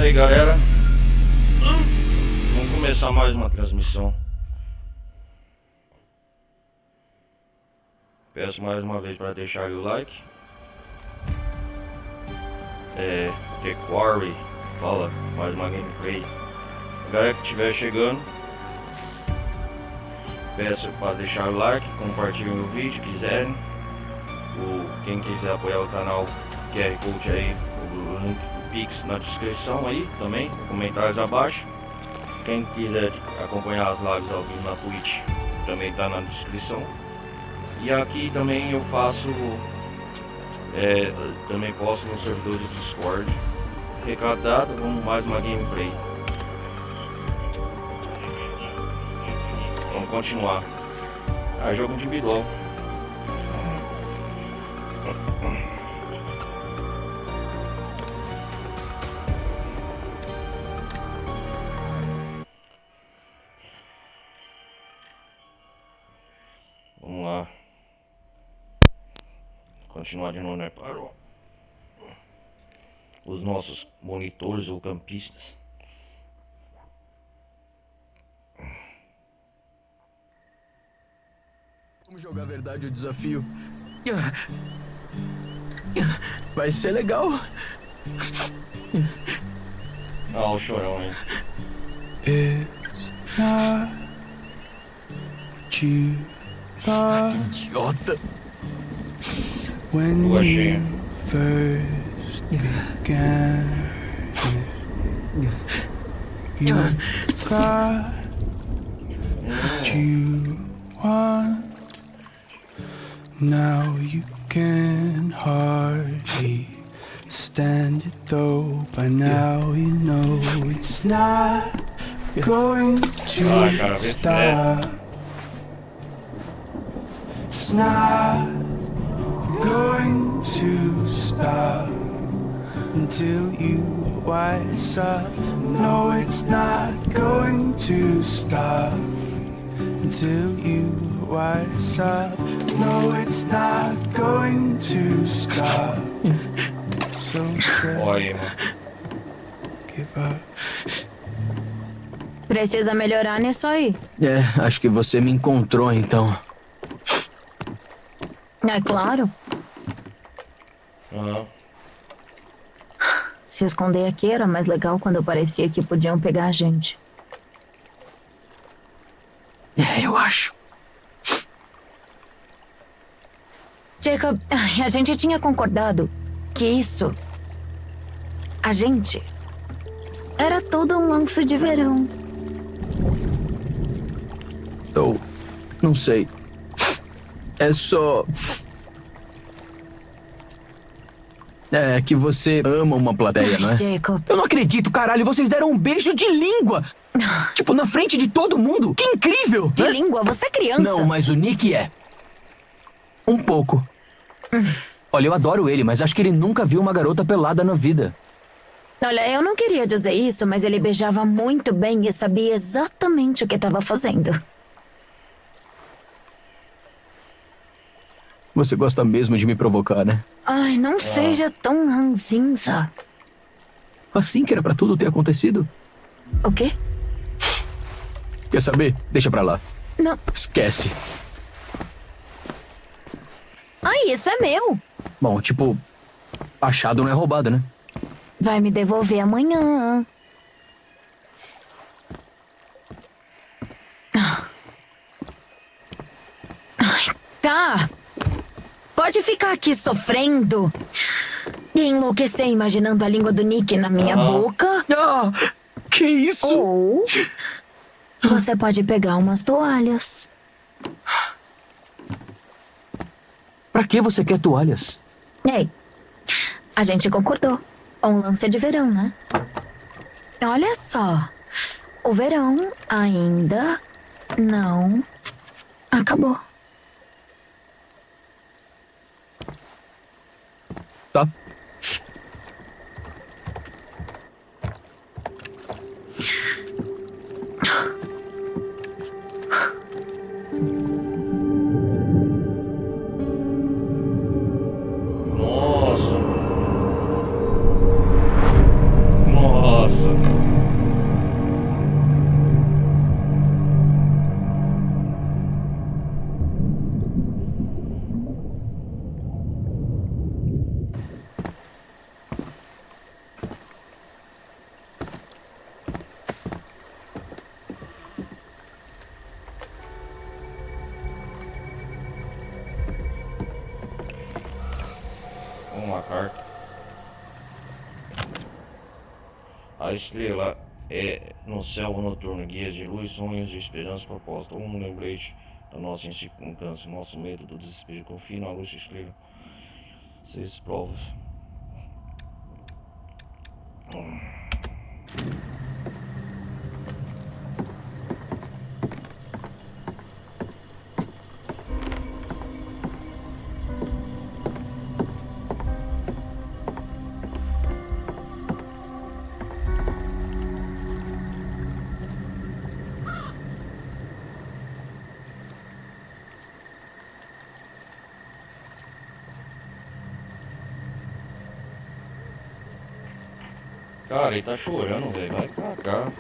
aí, galera. Vamos começar mais uma transmissão. Peço mais uma vez para deixar o like. The Quarry fala mais uma gameplay. Galera que estiver chegando, peço para deixar o like, compartilhem o vídeo, quiserem. Quem quiser apoiar o canal, QR Code aí, o link do Pix na descrição aí também, comentários abaixo. Quem quiser acompanhar as lives ao vivo na Twitch, também está na descrição. E aqui também eu faço, também posto no servidor de Discord. Recado dado, vamos mais uma gameplay. Vamos continuar. Jogo individual. Vamos lá. Continuar de novo, né? Parou. Os nossos monitores ou campistas. Vamos jogar a verdade o desafio. Vai ser legal. O chorão aí. It's not you thought idiota. When you first began you got what you want. Now you can hardly stand it though. By now you know it's not going to stop. It's not going to stop until you wise up. No, it's not going to stop until you wise up. No, it's not going to stop. So give up. Precisa melhorar nisso aí. Acho que você me encontrou então. É claro. Se esconder aqui era mais legal quando parecia que podiam pegar a gente. Eu acho. Jacob, a gente tinha concordado que isso... A gente... Era tudo um lance de verão. Eu não sei. É só... É que você ama uma plateia, não é? Jacob... Eu não acredito, caralho. Vocês deram um beijo de língua. Tipo, na frente de todo mundo. Que incrível! De língua? Você é criança. Não, mas o Nick é. Um pouco. Olha, eu adoro ele, mas acho que ele nunca viu uma garota pelada na vida. Olha, eu não queria dizer isso, mas ele beijava muito bem e sabia exatamente o que estava fazendo. Você gosta mesmo de me provocar, né? Ai, não seja tão ranzinza. Assim que era pra tudo ter acontecido? O quê? Quer saber? Deixa pra lá. Não. Esquece. Ai, isso é meu. Bom, tipo, achado não é roubado, né? Vai me devolver amanhã. Ai, tá. Pode ficar aqui sofrendo e enlouquecer imaginando a língua do Nick na minha boca. Que isso? Ou você pode pegar umas toalhas. Pra que você quer toalhas? Ei, a gente concordou. Um lance de verão, né? Olha só. O verão ainda não acabou. Tá. Nossa. A estrela é no céu noturno, guia de luz, sonhos de esperança, proposta. Um lembrete da nossa insignificância, nosso medo do desespero. Confie na luz da estrela. 6 provas. Cara, ele tá chorando, velho. Vai cagar.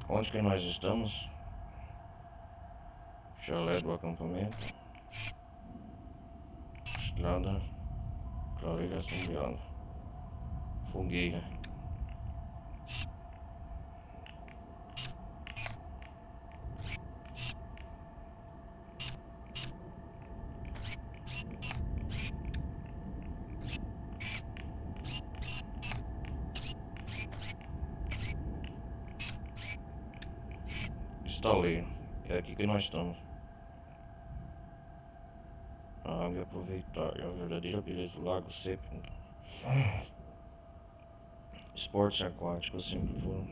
Onde que nós estamos? Chalé do acampamento. Estrada. Clareira assombreada. Fogueira. Estaleiro. É aqui que nós estamos. A água aproveitar. É a verdadeira beleza do lago seco. Esportes aquáticos sempre foram.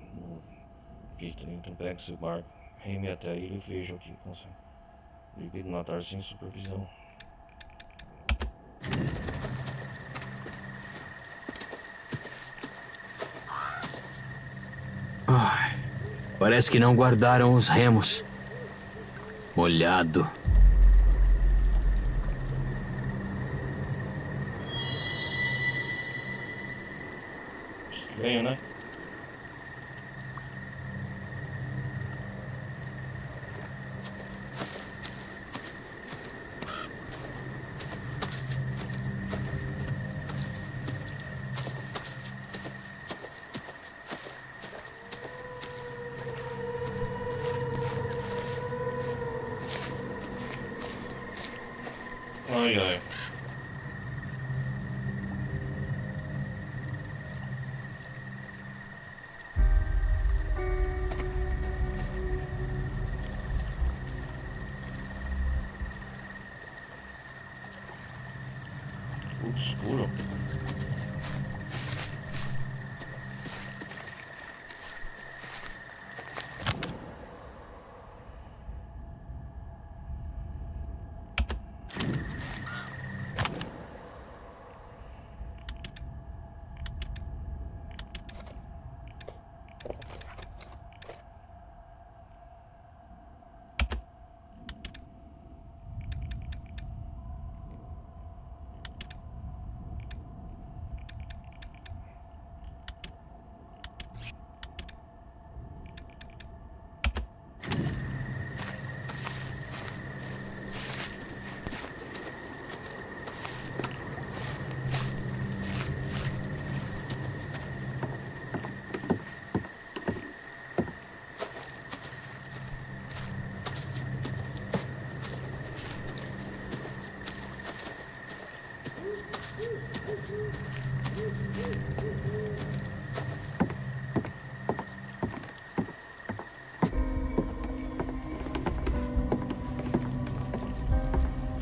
Peter, então pegue seu barco, reme até a ilha e veja o que consegue. Proibido matar sem supervisão. Ai, parece que não guardaram os remos. Molhado. Estranho, né? Ai, ai. Tudo escuro.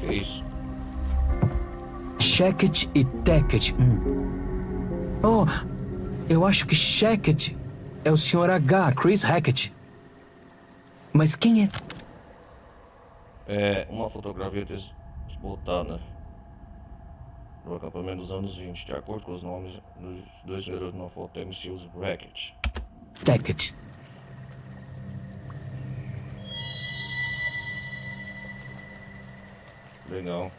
Que isso? Shacket e Tacket. Oh, eu acho que Shacket é o Sr. H, Chris Hackett. Mas quem é? É uma fotografia desbotada do acampamento dos anos 20. De acordo com os nomes dos dois garotos na foto, MC os Brackett. Tacket. Legal.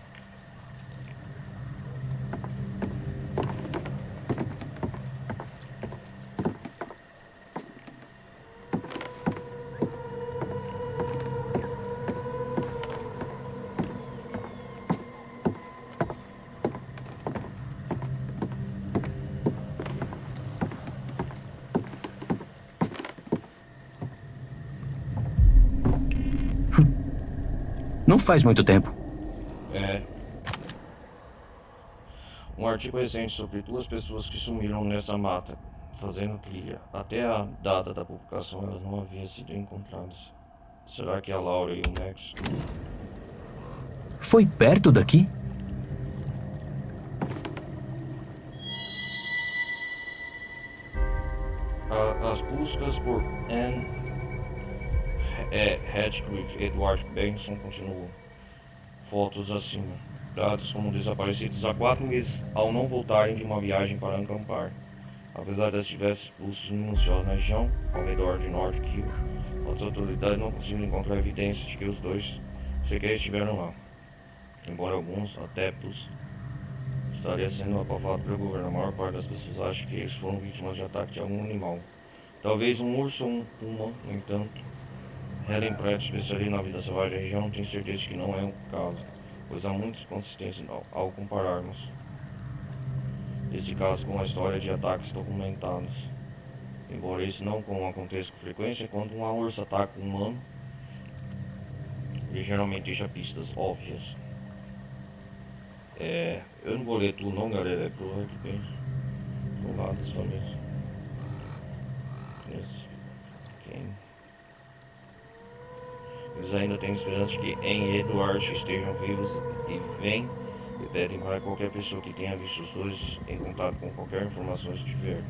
Não faz muito tempo. É. Um artigo recente sobre 2 pessoas que sumiram nessa mata, fazendo trilha. Até a data da publicação elas não haviam sido encontradas. Será que a Laura e o Max? Foi perto daqui? As buscas por Anne Radcliffe e Edward Benson continuam. Fotos acima. Dados como desaparecidos há 4 meses ao não voltarem de uma viagem para acampar. Apesar das diversas buscas minuciosas na região, ao redor de North Kill, as autoridades não conseguiram encontrar evidências de que os 2 sequer estiveram lá. Embora alguns adeptos estariam sendo abafados pelo governo, a maior parte das pessoas acha que eles foram vítimas de ataque de algum animal. Talvez um urso ou um puma, no entanto. Helen Pratt, especialista na vida selvagem da região, tem certeza de que não é o caso, pois há muita consistência ao compararmos esse caso com a história de ataques documentados. Embora isso não aconteça com frequência, quando um urso ataca um humano, ele geralmente deixa pistas óbvias. Eu não vou ler tudo não, galera, é pro bem do lado só mesmo. Eles ainda têm esperança de que Anne e Edward estejam vivos e vêm e pedem para qualquer pessoa que tenha visto os 2 em contato com qualquer informação que tiver.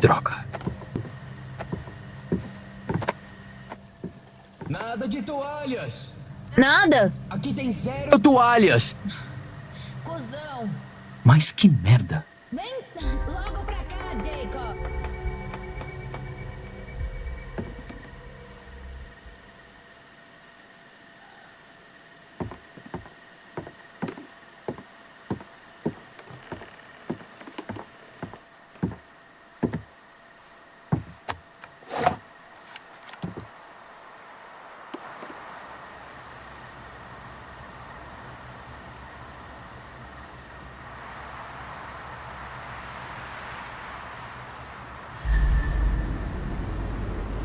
Droga. Nada de toalhas. Nada! Aqui tem 0 toalhas. Cusão! Mas que merda. Vem logo pra cá, Jacob!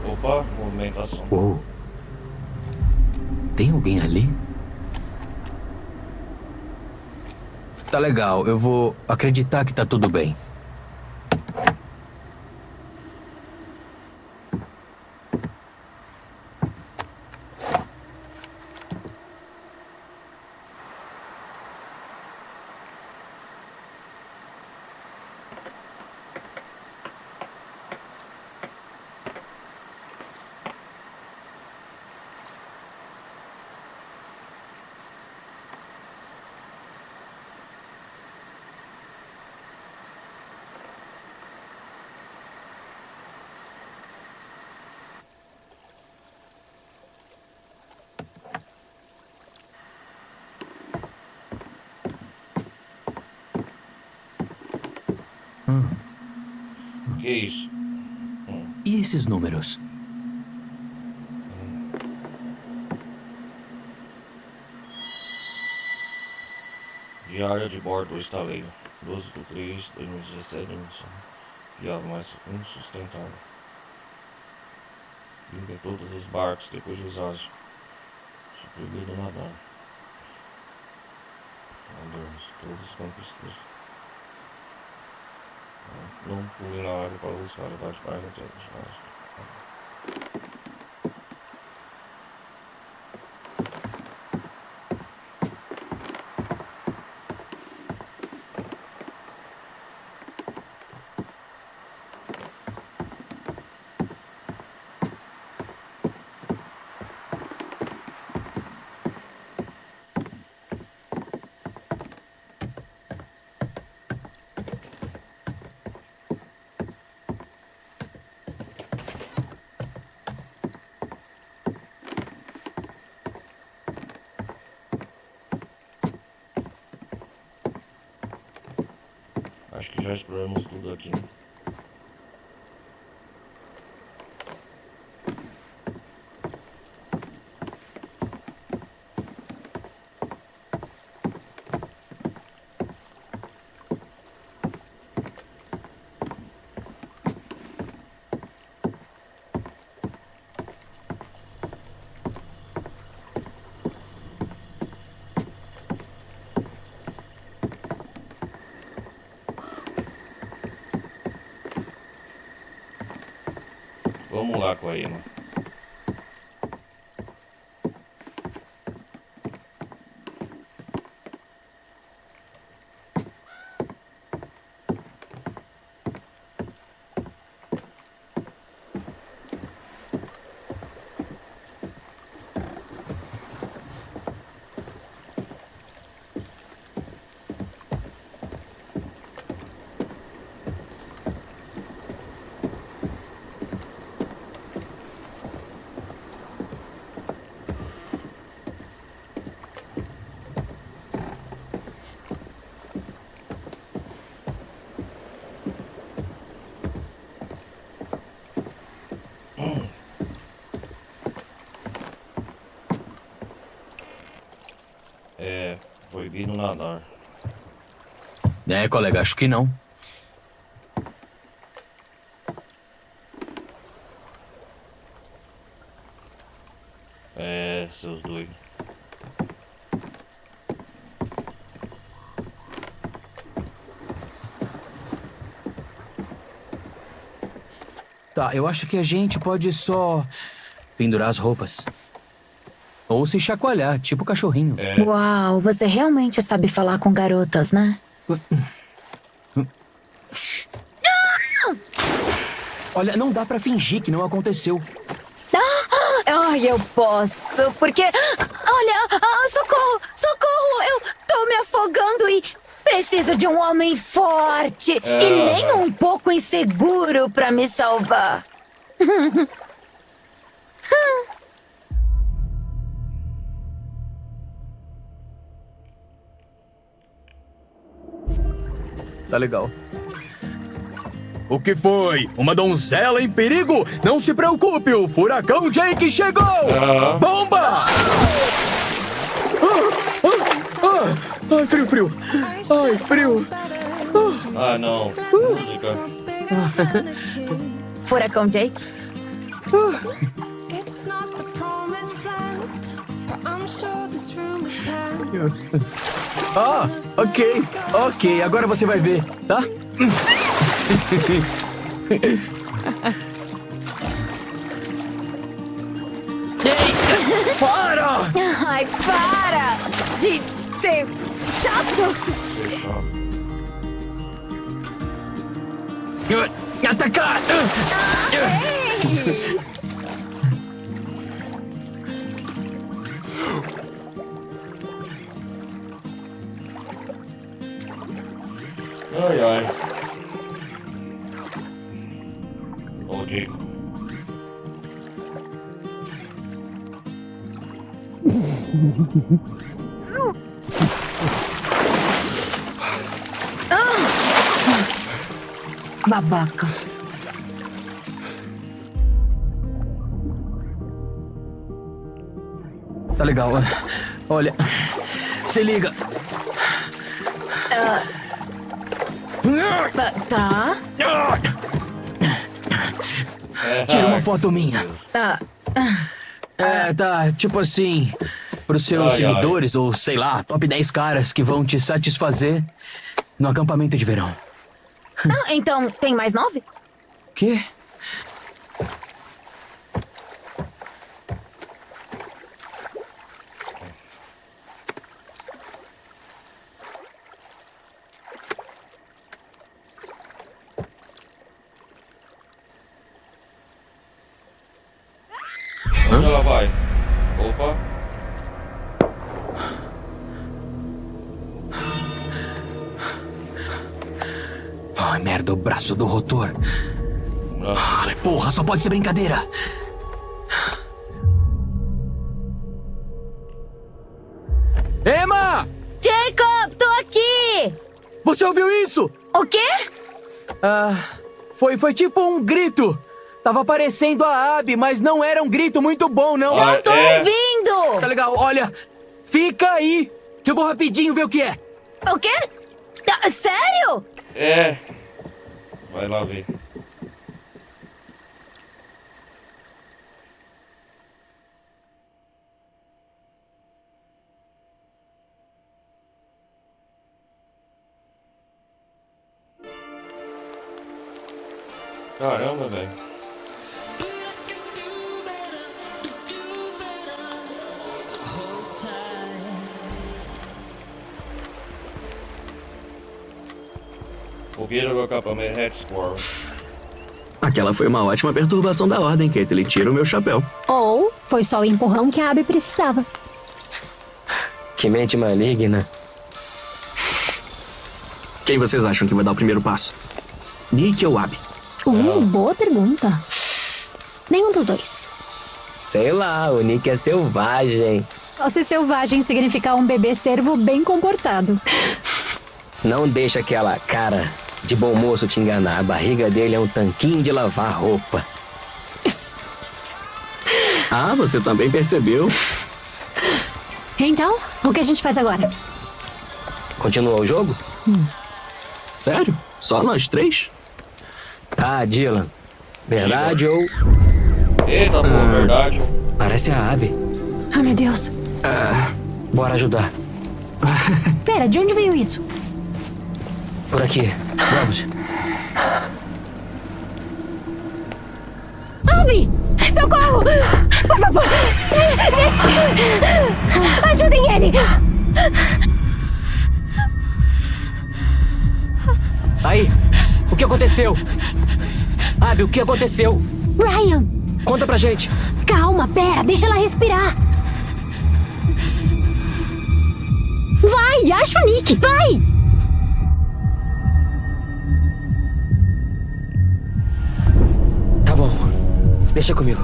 Opa, movimentação. Uou. Tem alguém ali? Tá legal, eu vou acreditar que tá tudo bem. Que isso? E esses números? Diária de bordo do estaleiro. 12/3/2017, emissão. Viagem mais insustentável. Limpa todos os barcos depois de usar. Proibido nadar. Nadamos todos os campistas. Não pule na água para buscar a parte para Acho que já exploramos tudo aqui. Vamos lá com a Emma. É proibido nadar. É, colega, acho que não. É, seus doidos. Tá, eu acho que a gente pode só pendurar as roupas. Ou se chacoalhar, tipo cachorrinho. Uau, você realmente sabe falar com garotas, né? Olha, não dá pra fingir que não aconteceu. Ai, eu posso, porque... Olha, socorro, socorro, eu tô me afogando e preciso de um homem forte e nem um pouco inseguro pra me salvar. Tá legal. O que foi? Uma donzela em perigo? Não se preocupe, o furacão Jake chegou! Bomba! Ai, frio, frio. Ai, frio. Ah, não. Música. Furacão Jake? It's not the promised land, but I'm sure this room is packed. Ah, ok. Ok, agora você vai ver, tá? Ei, para! Ai, para de ser chato! Fechar. Atacar! Ei! Ai, ai. Ô, Dico. Babaca. Tá legal. Olha, se liga. Tá. Tira uma foto minha. Ah, É, tá, tipo assim, pros seus Ai, seguidores, ou sei lá, top 10 caras que vão te satisfazer no acampamento de verão. então, tem mais 9? Quê? Onde ela vai? Opa. Ai, merda, o braço do rotor. Braço. Ai, porra, só pode ser brincadeira. Emma! Jacob, tô aqui! Você ouviu isso? O quê? Foi tipo um grito. Tava parecendo a Abby, mas não era um grito muito bom, não. Ah, Tô ouvindo! Tá legal, olha. Fica aí, que eu vou rapidinho ver o que é. O quê? Sério? É. Vai lá ver. Caramba, velho. Fogueira do acampamento Red Squirrel. Aquela foi uma ótima perturbação da ordem, Caitlyn. Tira o meu chapéu. Ou foi só o empurrão que a Abby precisava. Que mente maligna. Quem vocês acham que vai dar o primeiro passo? Nick ou Abby? Boa pergunta. Nenhum dos dois. Sei lá, o Nick é selvagem. Só ser selvagem significa um bebê cervo bem comportado. Não deixa aquela cara de bom moço te enganar. A barriga dele é um tanquinho de lavar roupa. Ah, você também percebeu? Então, o que a gente faz agora? Continua o jogo? Sério? Só nós três? Tá, Dylan. Verdade ou... Eita, pô, verdade. Parece a Abby. Ai, meu Deus. Bora ajudar. Pera, de onde veio isso? Por aqui. Vamos. Abby! Socorro! Por favor! Ajudem ele! Aí, o que aconteceu? Abby, o que aconteceu? Ryan! Conta pra gente. Calma, pera, deixa ela respirar. Vai, acha o Nick, vai! Tá bom. Deixa comigo.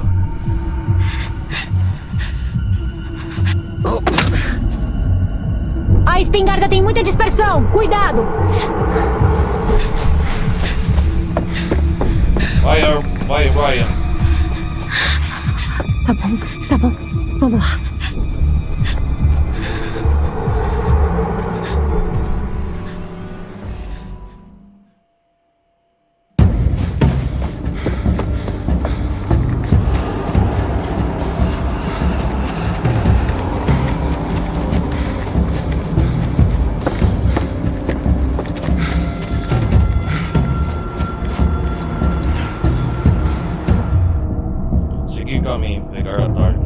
A espingarda tem muita dispersão, cuidado! Vai, Ryan. Tá bom, vamos lá. Seguir caminho, pegar atalho.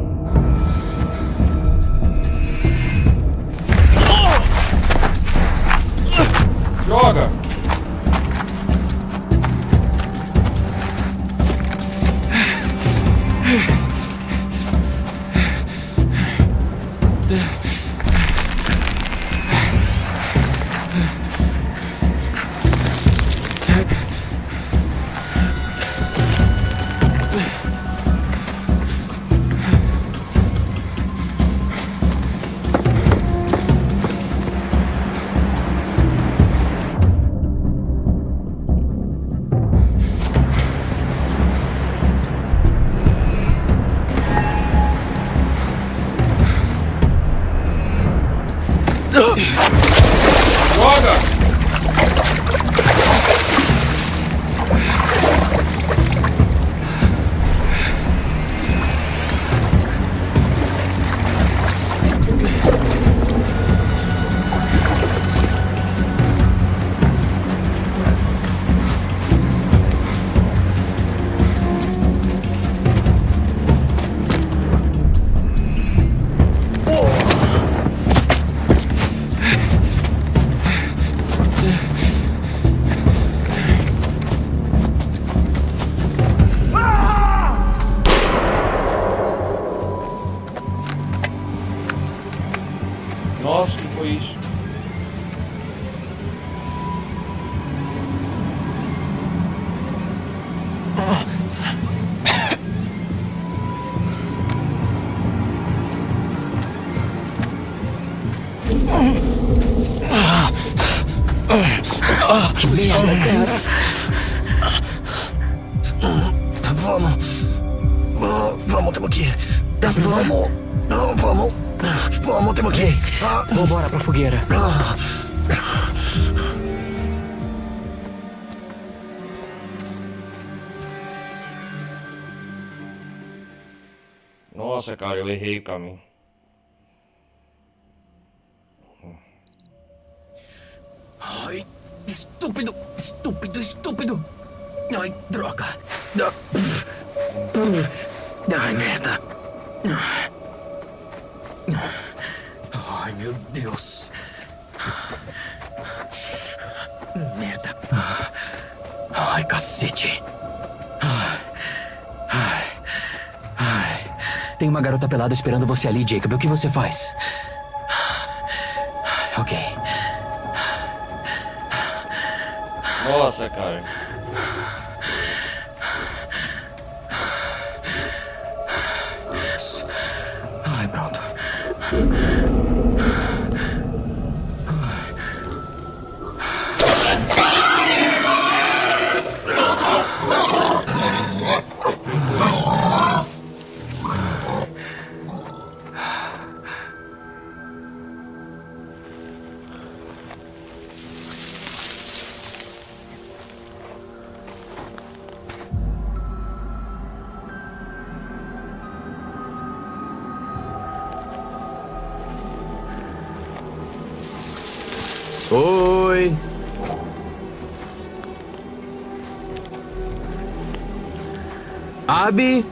Joga! Joga! Nossa, que foi isso? Que merda, cara. Vamos, temos que ir. Dá pra ir lá? Vamos, temos que ir. Vambora pra fogueira. Nossa, cara, eu errei o caminho. Ai, estúpido, estúpido, estúpido. Ai, droga. Ai, merda. Ai, meu Deus. Merda. Ai, cacete. Tem uma garota pelada esperando você ali, Jacob. O que você faz? Ok. Nossa, cara. Ai, pronto. Oi. Abby?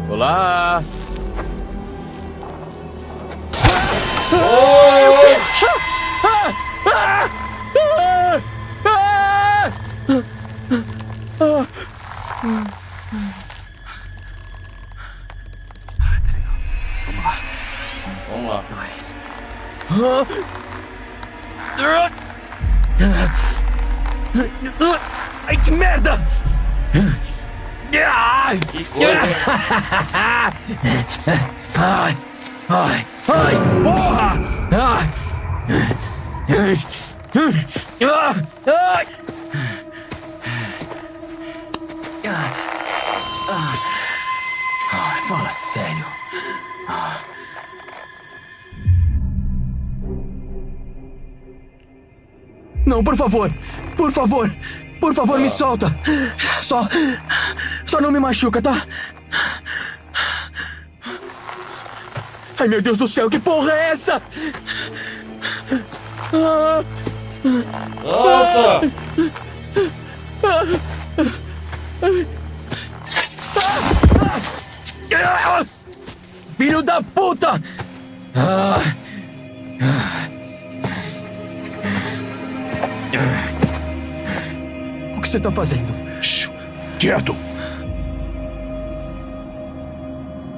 Olá. Vamos lá. Dois. Ai, que merda! Ai, Que coisa. ai, ai, ai, porra! Ai, ai, fala sério. Não, por favor, por favor, por favor, me solta. Só não me machuca, tá? Ai, meu Deus do céu, que porra é essa? Solta! Filho da puta! O que você tá fazendo? Shhh, quieto.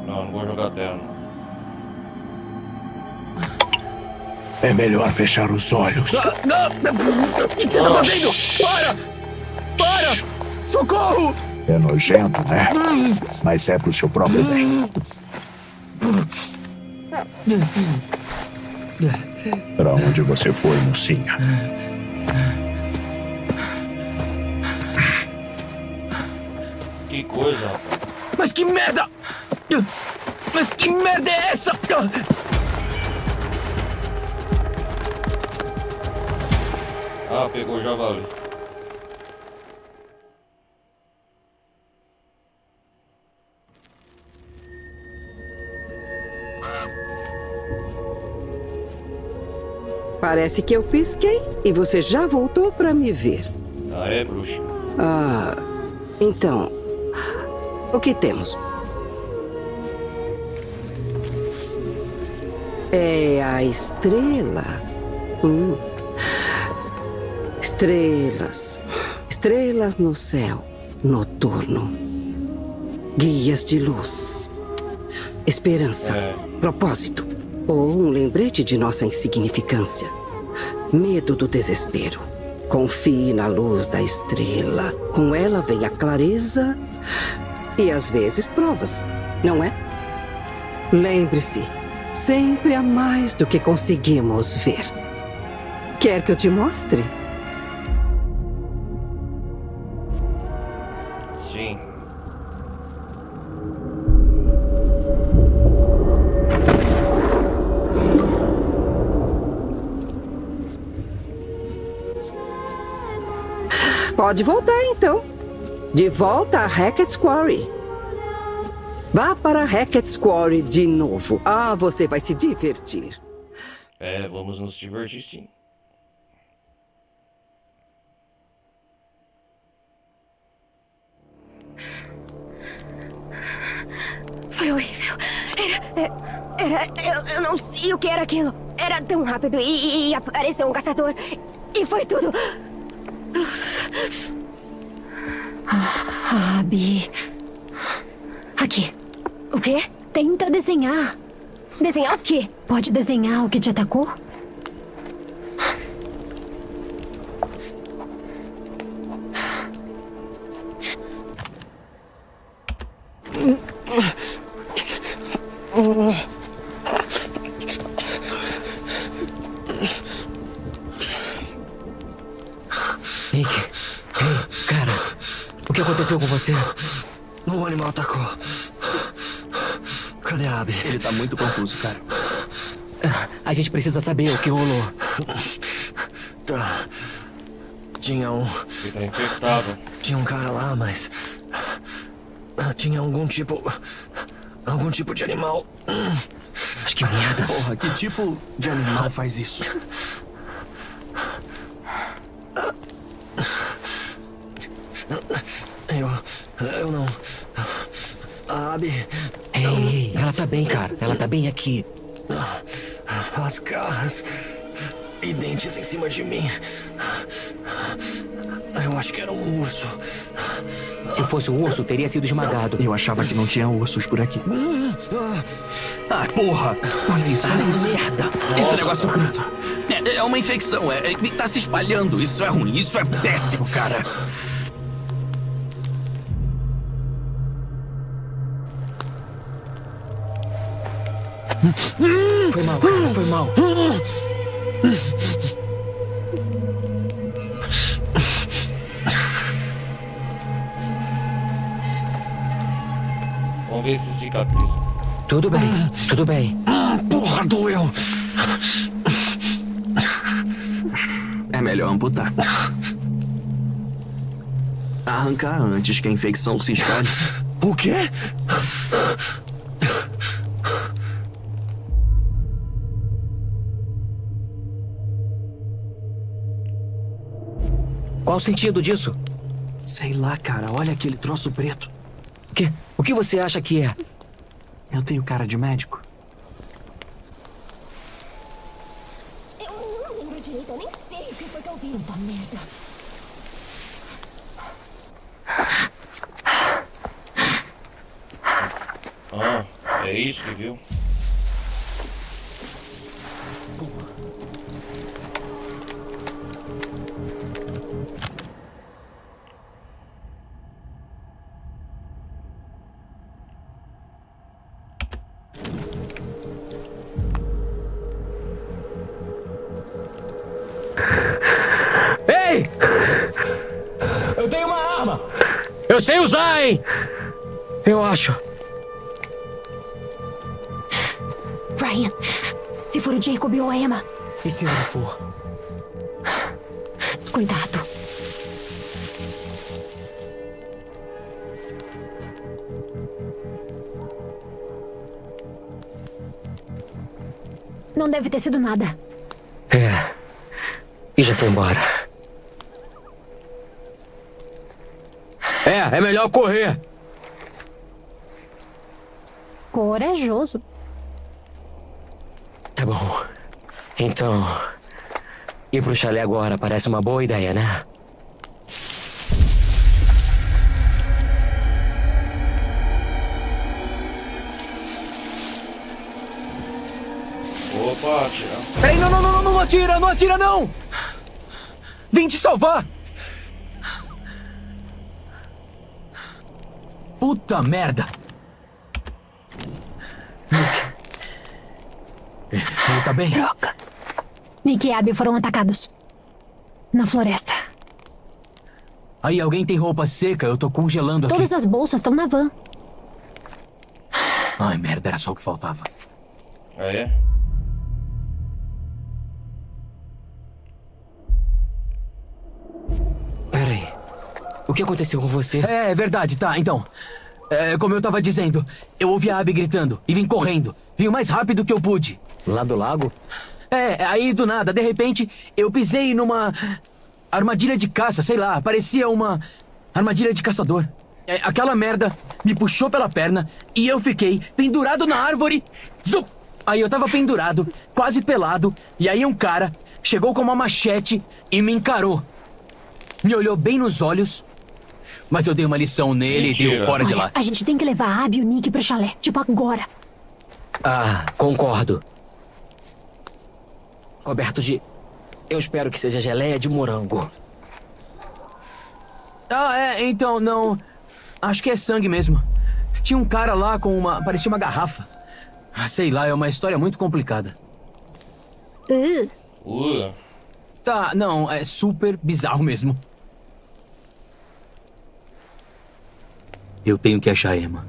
Não vou jogar terra. É melhor fechar os olhos. O que você tá fazendo? Para! Socorro! É nojento, né? Mas é pro seu próprio bem. Pra onde você foi, mocinha? Que coisa, rapaz. Mas que merda! Mas que merda é essa? Ah, pegou o javali. Parece que eu pisquei e você já voltou para me ver. Ah, é, bruxa. Ah, então, o que temos? É a estrela. Estrelas. Estrelas no céu noturno. Guias de luz. Esperança. Propósito. Ou um lembrete de nossa insignificância. Medo do desespero. Confie na luz da estrela. Com ela vem a clareza e às vezes provas. não é? Lembre-se, sempre há mais do que conseguimos ver. Quer que eu te mostre? Sim. Pode voltar, então. De volta a Hackett's Quarry. Vá para Hackett's Quarry de novo. Ah, você vai se divertir. É, vamos nos divertir sim. Foi horrível. Eu não sei o que era aquilo. Era tão rápido e apareceu um caçador. E foi tudo. Abby. Aqui. O quê? Tenta desenhar. Desenhar o quê? Pode desenhar o que te atacou? Nick. Ei, cara. O que aconteceu com você? O animal atacou. Cadê a Abby? Ele tá muito confuso, cara. A gente precisa saber o que rolou. Tá. Tinha um... Ele tá infectado. Tinha um cara lá, mas... Tinha algum tipo de animal. Mas que merda. Porra, que tipo de animal faz isso? Eu não... A Abby... Ei, ela tá bem, cara. Ela tá bem aqui. As garras e dentes em cima de mim. Eu acho que era um urso. Se fosse um urso, teria sido esmagado. Eu achava que não tinha ursos por aqui. Ah, porra! Olha isso, olha isso. Merda. Esse negócio preto. É uma infecção, tá se espalhando. Isso é ruim, isso é péssimo, cara. Foi mal, cara, foi mal. Vamos ver se cicatriz. Tudo bem, tudo bem. Porra, doeu! É melhor amputar. Arrancar antes que a infecção se espalhe. O quê? Qual o sentido disso? Sei lá, cara. Olha aquele troço preto. O que você acha que é? Eu tenho cara de médico. Eu não lembro direito, eu nem sei o que foi que eu vi. Puta merda. Ah, é isso que viu? Ei! Eu tenho uma arma! Eu sei usar, hein? Eu acho. Ryan, se for o Jacob ou a Emma, E se não for? cuidado. Não deve ter sido nada. É. E já foi embora. É melhor correr. Corajoso. Tá bom. Então, ir pro chalé agora parece uma boa ideia, né? Opa, tira. Ei, não atira, não atira não! Vim te salvar! Puta merda! tá bem? Droga. Nick e Abby foram atacados. Na floresta. Aí, alguém tem roupa seca? Eu tô congelando aqui. Todas as bolsas estão na van. Ai, merda, era só o que faltava. Ah, é? Peraí. O que aconteceu com você? É verdade, tá, então. Como eu tava dizendo, eu ouvi a Abby gritando e vim correndo. Vim o mais rápido que eu pude. Lá do lago? Aí do nada, de repente, eu pisei numa armadilha de caça, sei lá, parecia uma armadilha de caçador. Aquela merda me puxou pela perna e eu fiquei pendurado na árvore. Zup! Aí eu tava pendurado, quase pelado, e aí um cara chegou com uma machete e me encarou. Me olhou bem nos olhos, mas eu dei uma lição nele e dei fora de lá. Olha, a gente tem que levar a Abby e o Nick pro chalé, tipo agora. Ah, concordo. Coberto de... Eu espero que seja geleia de morango. Então, não... Acho que é sangue mesmo. Tinha um cara lá com uma... Parecia uma garrafa. Sei lá, é uma história muito complicada. Tá, não, é super bizarro mesmo. Eu tenho que achar a Emma.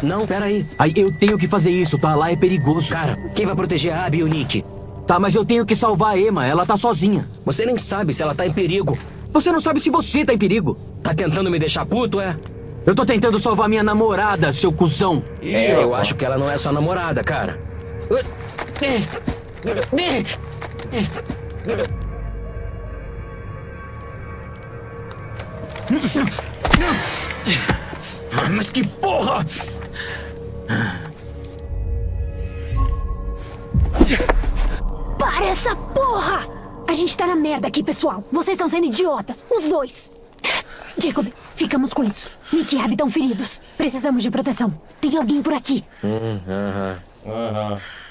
Não, peraí. Aí eu tenho que fazer isso, tá? Lá é perigoso. Cara, quem vai proteger a Abby e o Nick? Tá, mas eu tenho que salvar a Emma, ela tá sozinha. Você nem sabe se ela tá em perigo. Você não sabe se você tá em perigo. Tá tentando me deixar puto, é? Eu tô tentando salvar minha namorada, seu cuzão. Eu acho que ela não é sua namorada, cara. Mas que porra! Para essa porra! A gente tá na merda aqui, pessoal. Vocês estão sendo idiotas, os dois. Jacob, ficamos com isso. Nick e Abby estão feridos. Precisamos de proteção. Tem alguém por aqui.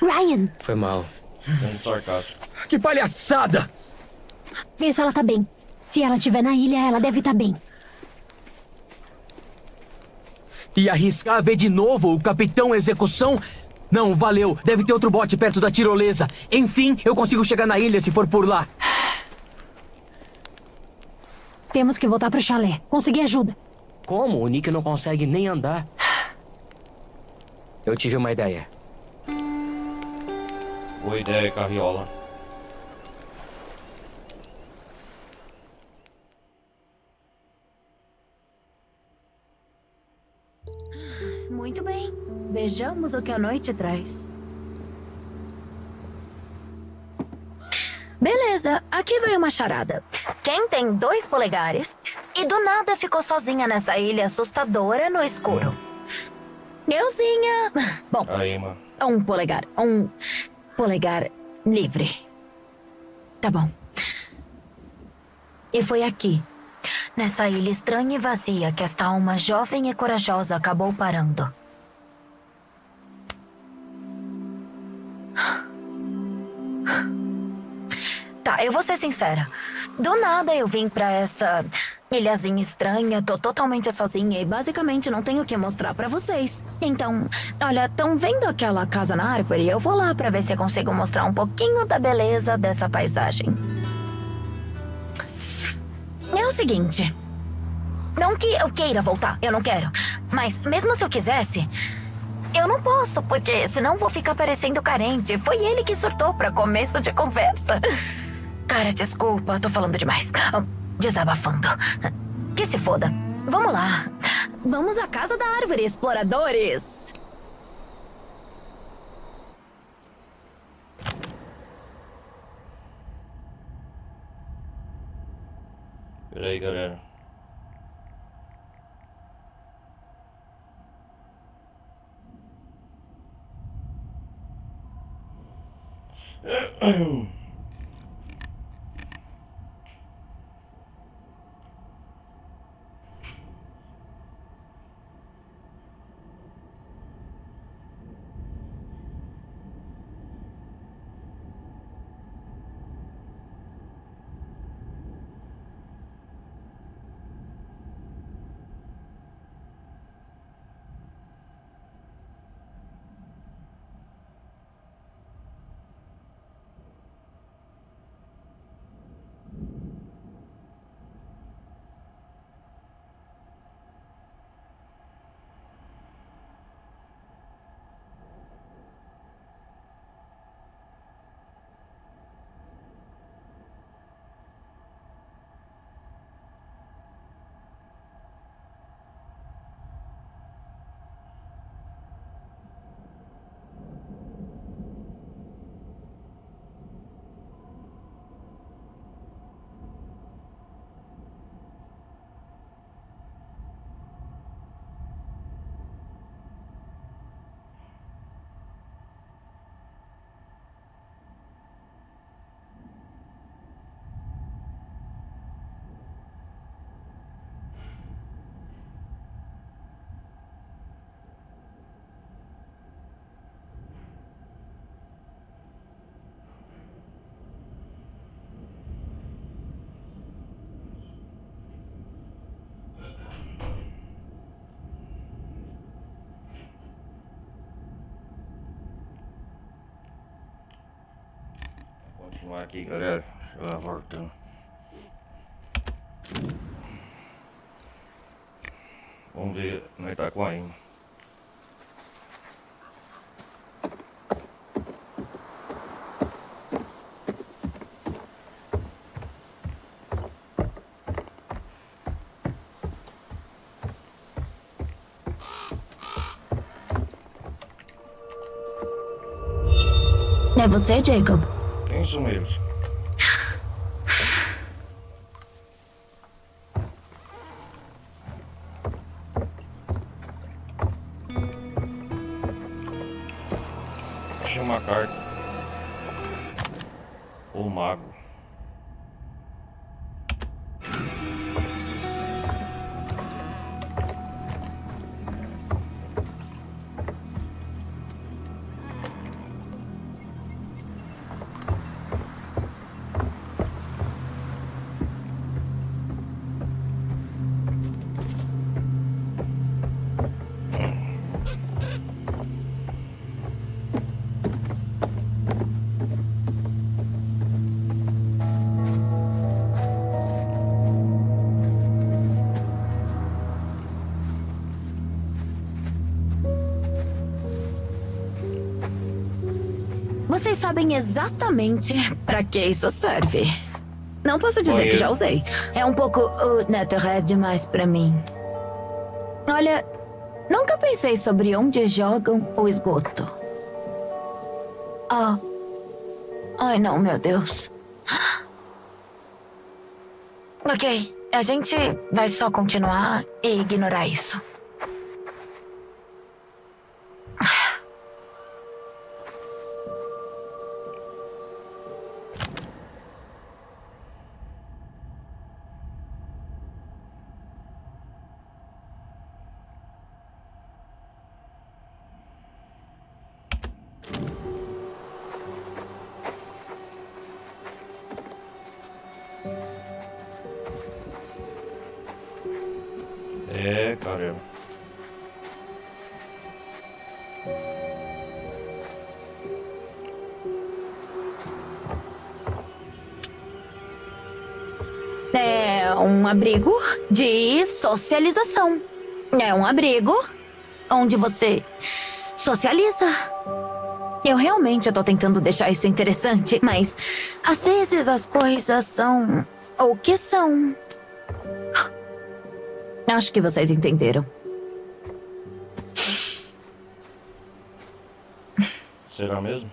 Ryan! Foi mal. Sendo sarcástico. Que palhaçada! Vê se ela tá bem. Se ela estiver na ilha, ela deve estar bem. E arriscar ver de novo o Capitão Execução? Não, valeu. Deve ter outro bote perto da tirolesa. Enfim, eu consigo chegar na ilha se for por lá. Temos que voltar pro chalé. Conseguir ajuda. Como? O Nick não consegue nem andar. Eu tive uma ideia. Boa ideia, Carriola. Muito bem. Vejamos o que a noite traz. Beleza, aqui veio uma charada. Quem tem 2 polegares e do nada ficou sozinha nessa ilha assustadora no escuro? Euzinha. Bom, Aí, mano. um polegar livre. Tá bom. E foi aqui, nessa ilha estranha e vazia, que esta alma jovem e corajosa acabou parando. Tá, eu vou ser sincera. Do nada eu vim pra essa ilhazinha estranha, tô totalmente sozinha e basicamente não tenho o que mostrar pra vocês. Então, olha, tão vendo aquela casa na árvore? Eu vou lá pra ver se eu consigo mostrar um pouquinho da beleza dessa paisagem. É o seguinte. Não que eu queira voltar, eu não quero. Mas mesmo se eu quisesse, eu não posso, porque senão vou ficar parecendo carente. Foi ele que surtou pra começo de conversa. Cara, desculpa, tô falando demais. Desabafando. Que se foda. Vamos lá. Vamos à casa da árvore, exploradores. Peraí, galera. continuar aqui, galera. Já voltando. Vamos ver como é que tá com ainda. É você, Jacob? Quem são eles? Achei uma carta. O mago. Vocês sabem exatamente pra que isso serve. Não posso dizer que já usei. É um pouco Netherhead demais pra mim. Olha, nunca pensei sobre onde jogam o esgoto. Ah. Ai, não, meu Deus. Ok, a gente vai só continuar e ignorar isso. É, caramba. É um abrigo de socialização. É um abrigo onde você socializa. Eu realmente tô tentando deixar isso interessante, mas às vezes as coisas são o que são. Acho que vocês entenderam. Será mesmo?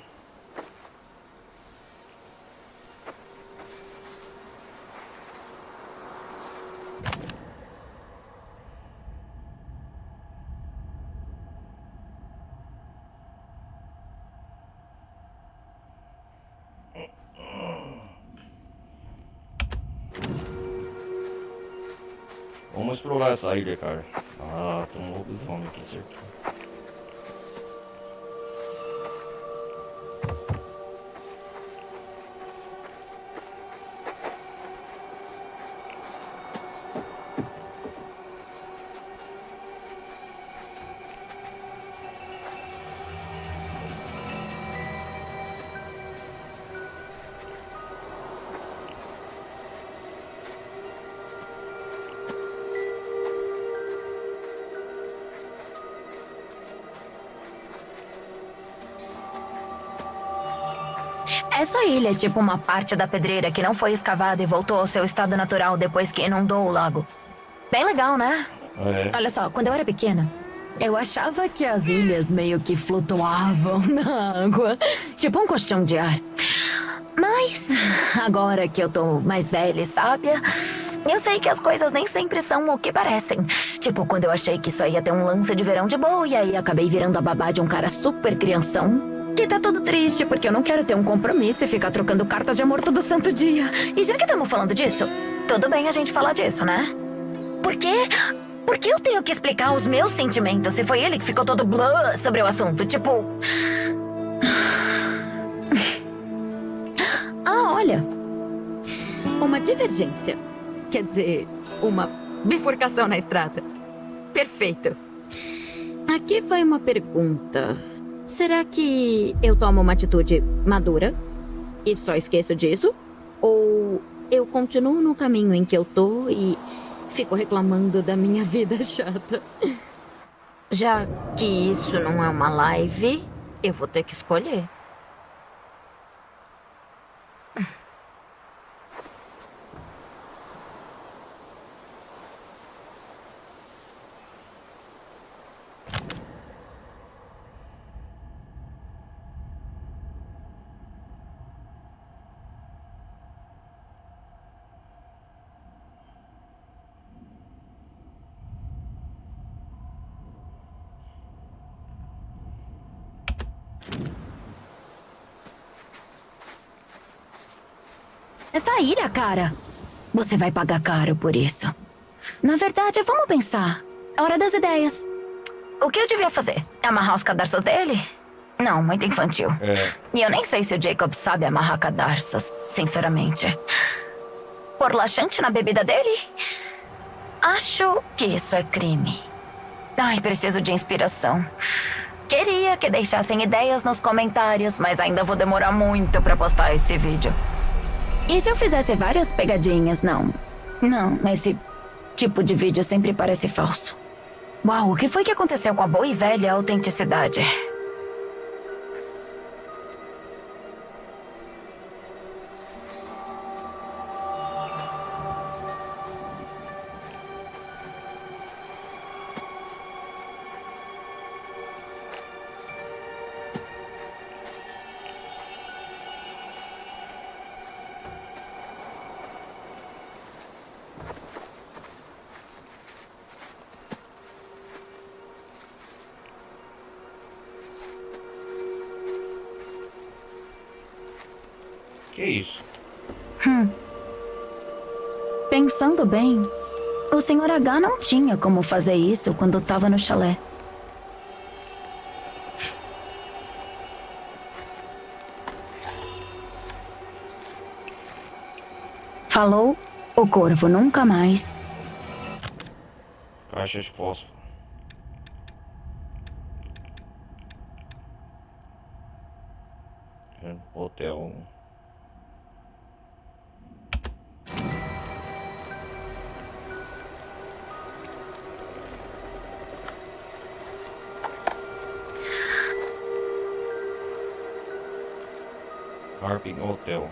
Vamos explorar essa ilha, cara. Ah, tem um lobisomem aqui, certo? Essa ilha é tipo uma parte da pedreira que não foi escavada e voltou ao seu estado natural depois que inundou o lago. Bem legal, né? É. Olha só, quando eu era pequena, eu achava que as ilhas meio que flutuavam na água. Tipo um colchão de ar. Mas, agora que eu tô mais velha e sábia, eu sei que as coisas nem sempre são o que parecem. Tipo, quando eu achei que só ia ter um lance de verão de boa, e aí acabei virando a babá de um cara super crianção. Que tá todo triste, porque eu não quero ter um compromisso e ficar trocando cartas de amor todo santo dia. E já que estamos falando disso, tudo bem a gente falar disso, né? Por quê? Por que eu tenho que explicar os meus sentimentos se foi ele que ficou todo blá sobre o assunto? Tipo... Ah, olha. Uma divergência. Quer dizer, uma bifurcação na estrada. Perfeito. Aqui vai uma pergunta. Será que eu tomo uma atitude madura? e só esqueço disso? Ou eu continuo no caminho em que eu tô e fico reclamando da minha vida chata? Já que isso não é uma live, eu vou ter que escolher. Essa ilha, cara. Você vai pagar caro por isso. Na verdade, vamos pensar. É hora das ideias. O que eu devia fazer? Amarrar os cadarços dele? Não, muito infantil. E eu nem sei se o Jacob sabe amarrar cadarços, sinceramente. Pôr laxante na bebida dele? Acho que isso é crime. Ai, preciso de inspiração. Queria que deixassem ideias nos comentários, mas ainda vou demorar muito pra postar esse vídeo. E se eu fizesse várias pegadinhas? Não, esse tipo de vídeo sempre parece falso. Uau, o que foi que aconteceu com a boa e velha autenticidade? Que isso? Pensando bem, o Sr. H não tinha como fazer isso quando estava no chalé. Falou o corvo nunca mais. Caixa de fósforo. Hotel. Harping Hotel.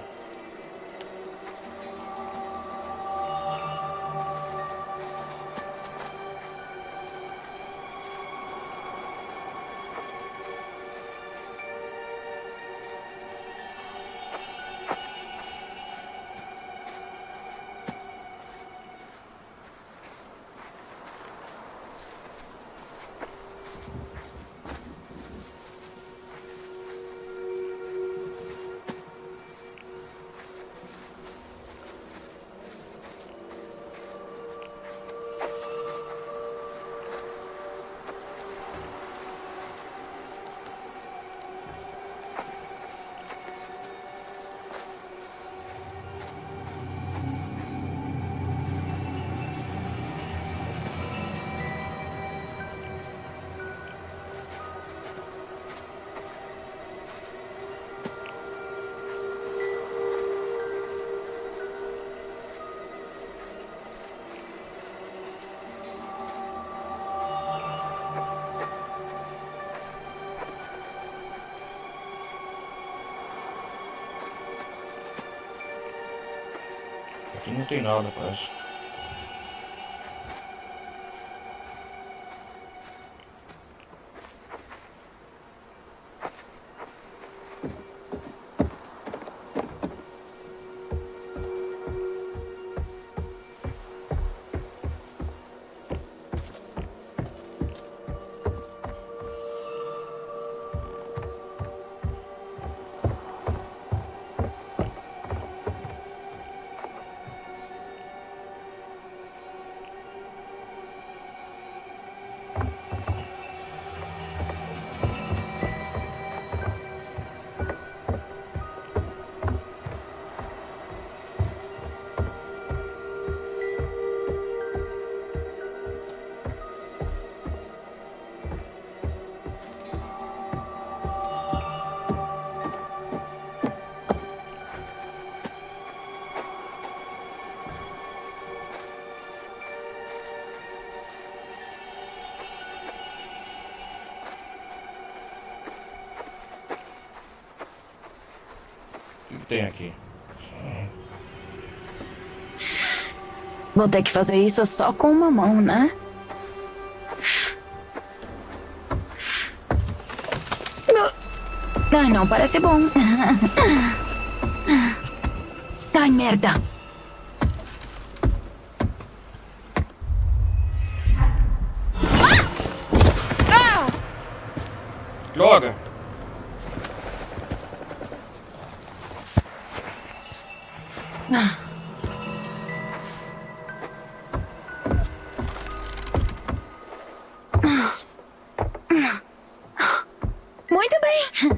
Aqui não tem nada, parece. tem aqui? Vou ter que fazer isso só com uma mão, né? Ai, não parece bom. Ai, merda. Droga! Muito bem.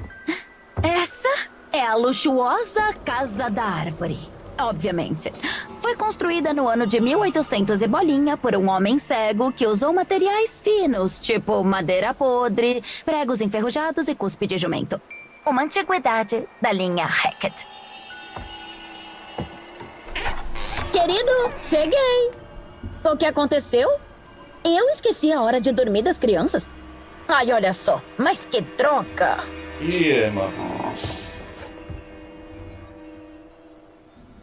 Essa é a luxuosa Casa da Árvore. Obviamente. Foi construída no ano de 1800 e bolinha por um homem cego que usou materiais finos, tipo madeira podre, pregos enferrujados e cuspe de jumento. Uma antiguidade da linha Hackett. Querido, cheguei. O que aconteceu? Eu esqueci a hora de dormir das crianças. Ai, olha só. Mas que droga. Ih, Emma.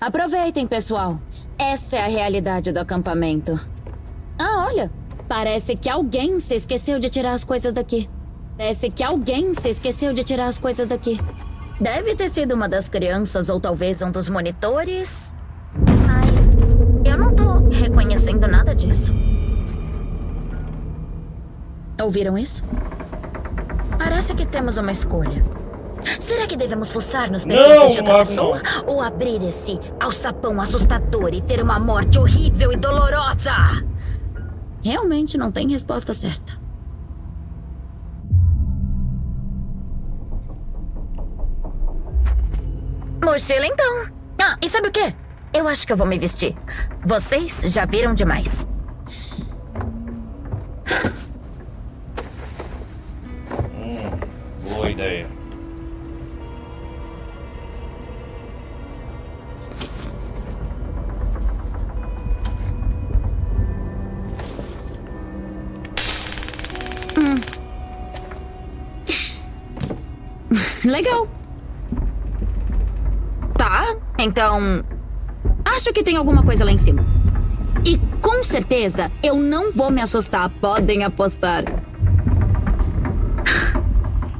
Aproveitem, pessoal. Essa é a realidade do acampamento. Ah, olha. Parece que alguém se esqueceu de tirar as coisas daqui. Deve ter sido uma das crianças ou talvez um dos monitores. Mas eu não tô reconhecendo nada disso. Ouviram isso? Parece que temos uma escolha. Será que devemos fuçar nos pertences de outra pessoa? Ou abrir esse alçapão assustador e ter uma morte horrível e dolorosa? Realmente não tem resposta certa. Mochila, então. Ah, e sabe o quê? Eu acho que eu vou me vestir. Vocês já viram demais. Boa ideia. Legal. Tá, então... acho que tem alguma coisa lá em cima. E com certeza eu não vou me assustar, podem apostar.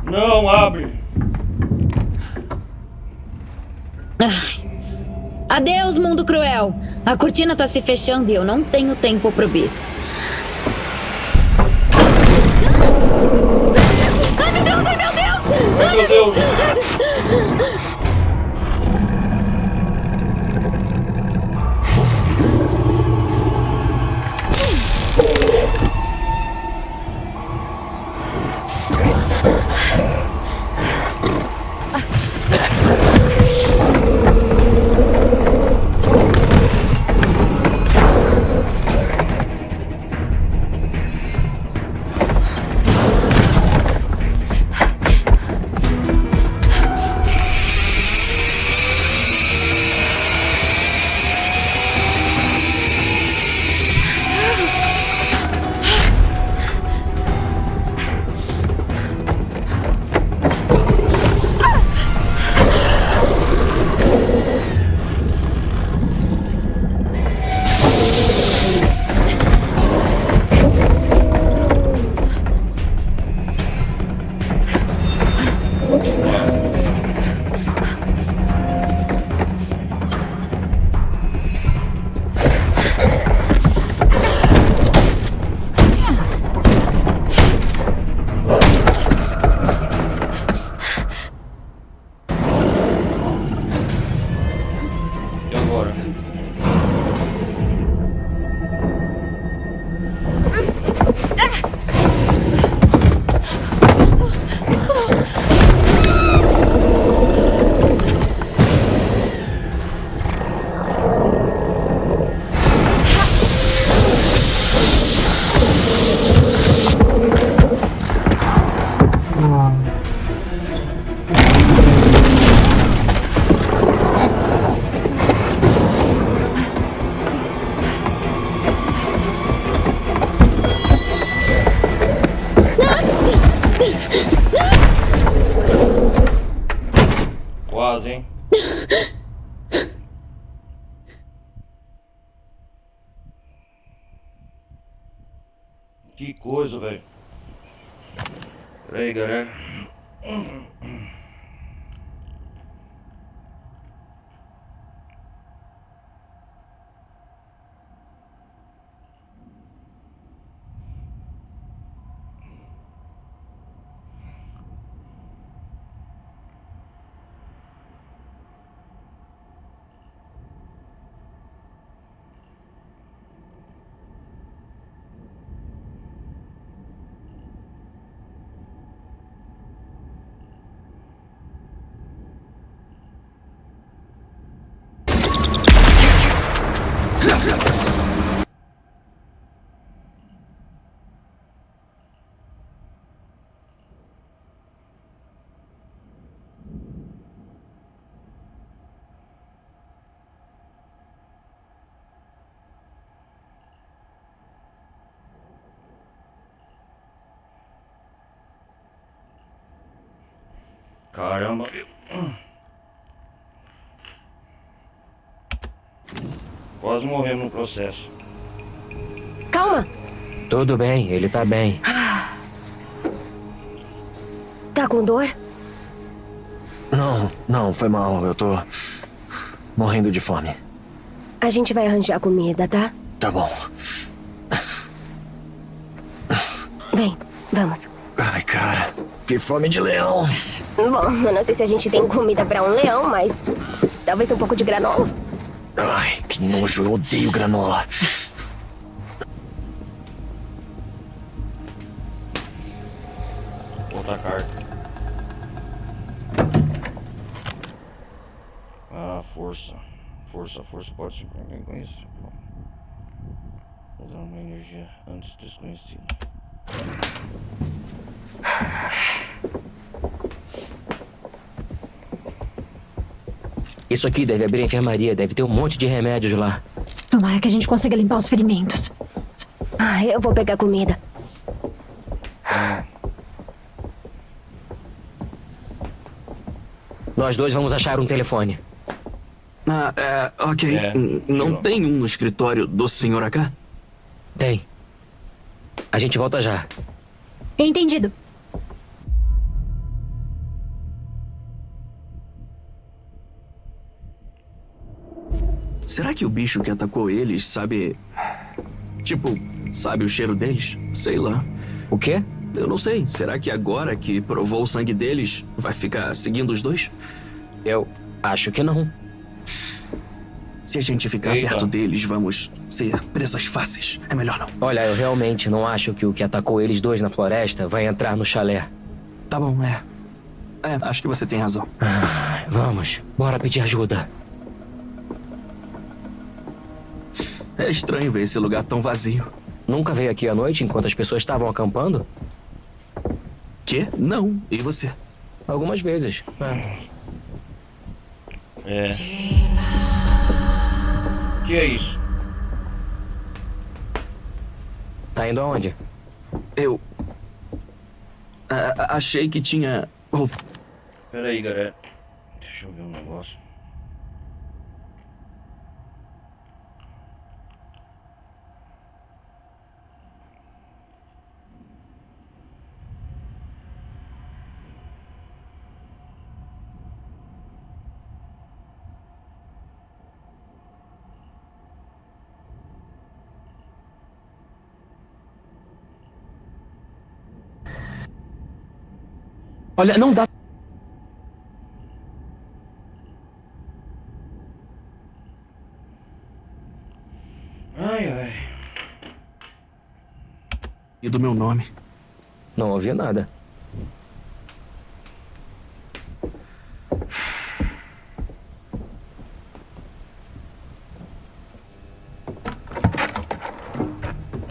Não, abre. Adeus, mundo cruel. A cortina tá se fechando e eu não tenho tempo pro bis. Ai, meu Deus! Ai, meu Deus! Ai, meu Deus! Que coisa, velho. Pera aí, galera. Caramba, meu. Quase morremos no processo. Calma. Tudo bem, ele tá bem. Tá com dor? Não, foi mal. Eu tô morrendo de fome. A gente vai arranjar comida, tá? Tá bom. Vem, vamos. Ai, cara, que fome de leão. Bom, eu não sei se a gente tem comida pra um leão, mas talvez um pouco de granola. Ai, que nojo, eu odeio granola. Outra carta. Ah, força. Força pode se imprimir com isso. Usar uma energia antes desconhecida. Isso aqui deve abrir a enfermaria, deve ter um monte de remédios lá. Tomara que a gente consiga limpar os ferimentos. Eu vou pegar comida. Nós dois vamos achar um telefone. Ok. Não tem um no escritório do Sr. H? Tem. A gente volta já. Entendido. Será que o bicho que atacou eles sabe... Tipo, sabe o cheiro deles? Sei lá. O quê? Eu não sei. Será que agora que provou o sangue deles, vai ficar seguindo os dois? Eu acho que não. Se a gente ficar perto deles, vamos ser presas fáceis. É melhor não. Olha, eu realmente não acho que o que atacou eles dois na floresta vai entrar no chalé. Tá bom, acho que você tem razão. Vamos, bora pedir ajuda. É estranho ver esse lugar tão vazio. Nunca veio aqui à noite enquanto as pessoas estavam acampando? Quê? Não. E você? Algumas vezes. Que é isso? Tá indo aonde? Eu... achei que tinha... Pera aí, galera. Deixa eu ver um negócio. Olha, não dá. Ai. E do meu nome? Não ouvi nada.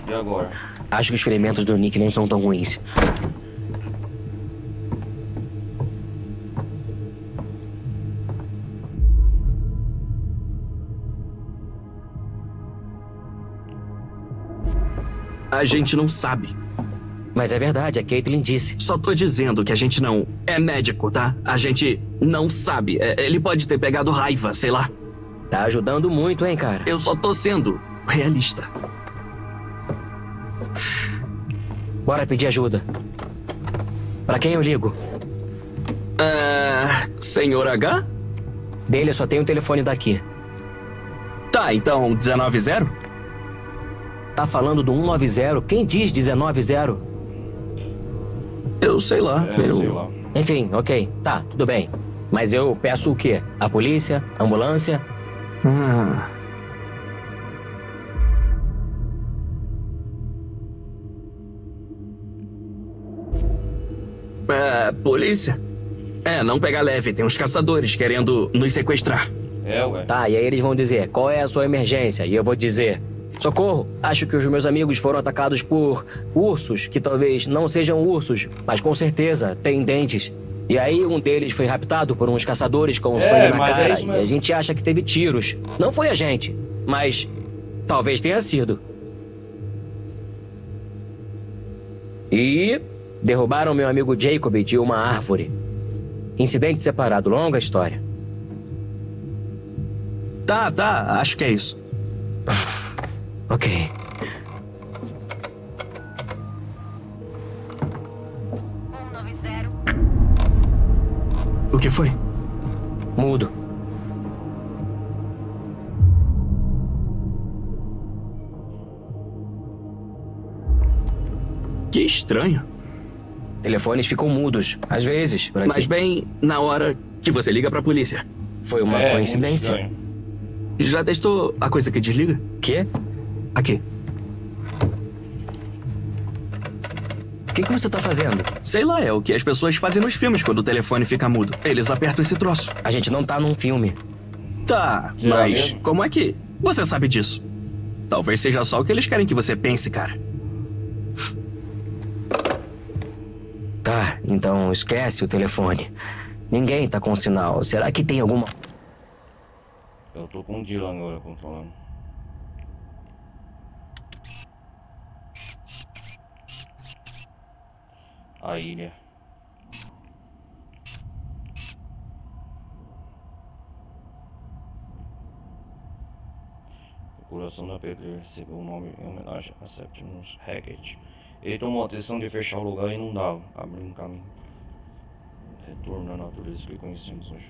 E agora? Acho que os ferimentos do Nick não são tão ruins. A gente não sabe. Mas é verdade, a Caitlyn disse. Só tô dizendo que a gente não é médico, tá? A gente não sabe. Ele pode ter pegado raiva, sei lá. Tá ajudando muito, hein, cara? Eu só tô sendo realista. Bora pedir ajuda. Pra quem eu ligo? Senhor H? Dele eu só tenho o telefone daqui. Tá, então 190? Tá falando do 190? Quem diz 190? Eu sei lá. Sei lá. Enfim, ok. Tá, tudo bem. Mas eu peço o quê? A polícia? A ambulância? Polícia? Não pegar leve. Tem uns caçadores querendo nos sequestrar. Ué. Tá, e aí eles vão dizer, qual é a sua emergência? E eu vou dizer, socorro, acho que os meus amigos foram atacados por ursos, que talvez não sejam ursos, mas com certeza têm dentes. E aí um deles foi raptado por uns caçadores com sangue na mas cara, isso e mesmo. a gente acha que teve tiros. Não foi a gente, mas talvez tenha sido. E derrubaram meu amigo Jacob de uma árvore. Incidente separado, longa história. Tá, acho que é isso. Ok. O que foi? Mudo. Que estranho. Telefones ficam mudos, às vezes, por aqui. Mas bem na hora que você liga pra polícia. Foi uma muito coincidência. estranho. Já testou a coisa que desliga? Quê? Aqui. O que você tá fazendo? Sei lá, é o que as pessoas fazem nos filmes quando o telefone fica mudo. Eles apertam esse troço. A gente não tá num filme. Tá, Já mas mesmo? como é que você sabe disso? Talvez seja só o que eles querem que você pense, cara. Tá, então esquece o telefone. Ninguém tá com sinal. Será que tem alguma... Eu tô com o Dylan agora controlando. A ilha. O coração da pedra recebeu o nome em homenagem a Septimus Hackett. Ele tomou a decisão de fechar o lugar e inundá-lo, abrindo um caminho. Retorno à natureza que conhecemos hoje.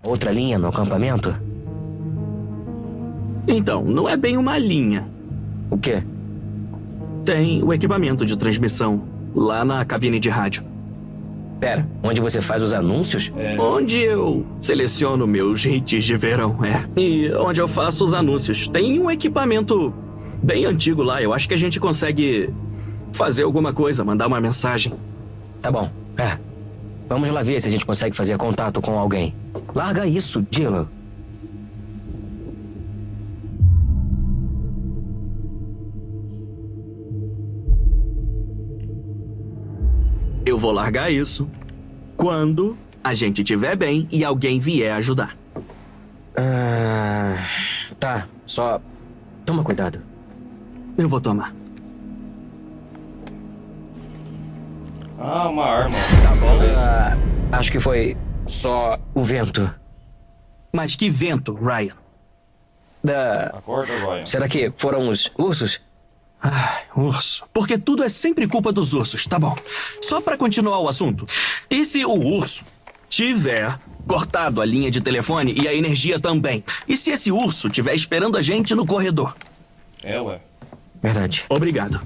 Outra linha no acampamento? Então, não é bem uma linha. O quê? Tem o equipamento de transmissão lá na cabine de rádio. Pera, onde você faz os anúncios? Onde eu seleciono meus hits de verão, E onde eu faço os anúncios. Tem um equipamento bem antigo lá. Eu acho que a gente consegue fazer alguma coisa, mandar uma mensagem. Tá bom, Vamos lá ver se a gente consegue fazer contato com alguém. Larga isso, Dylan. Eu vou largar isso quando a gente estiver bem e alguém vier ajudar. Tá, só toma cuidado. Eu vou tomar. Ah, uma arma. Tá bom. Acho que foi só o vento. Mas que vento, Ryan? Acorda, Ryan. Será que foram os ursos? Ai, urso. Porque tudo é sempre culpa dos ursos, tá bom. Só pra continuar o assunto. E se o urso tiver cortado a linha de telefone e a energia também? E se esse urso tiver esperando a gente no corredor? Ué. Verdade. Obrigado.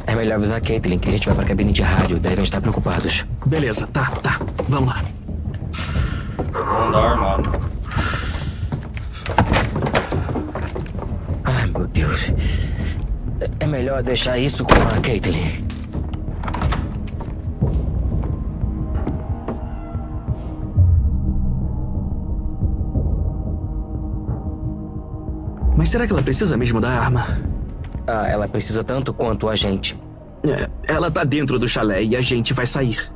É melhor avisar a Caitlin que a gente vai pra cabine de rádio. Devem estar preocupados. Beleza, tá. Vamos lá. Vou andar armado. Ai, meu Deus. É melhor deixar isso com a Caitlin. Mas será que ela precisa mesmo da arma? Ela precisa tanto quanto a gente. Ela tá dentro do chalé e a gente vai sair.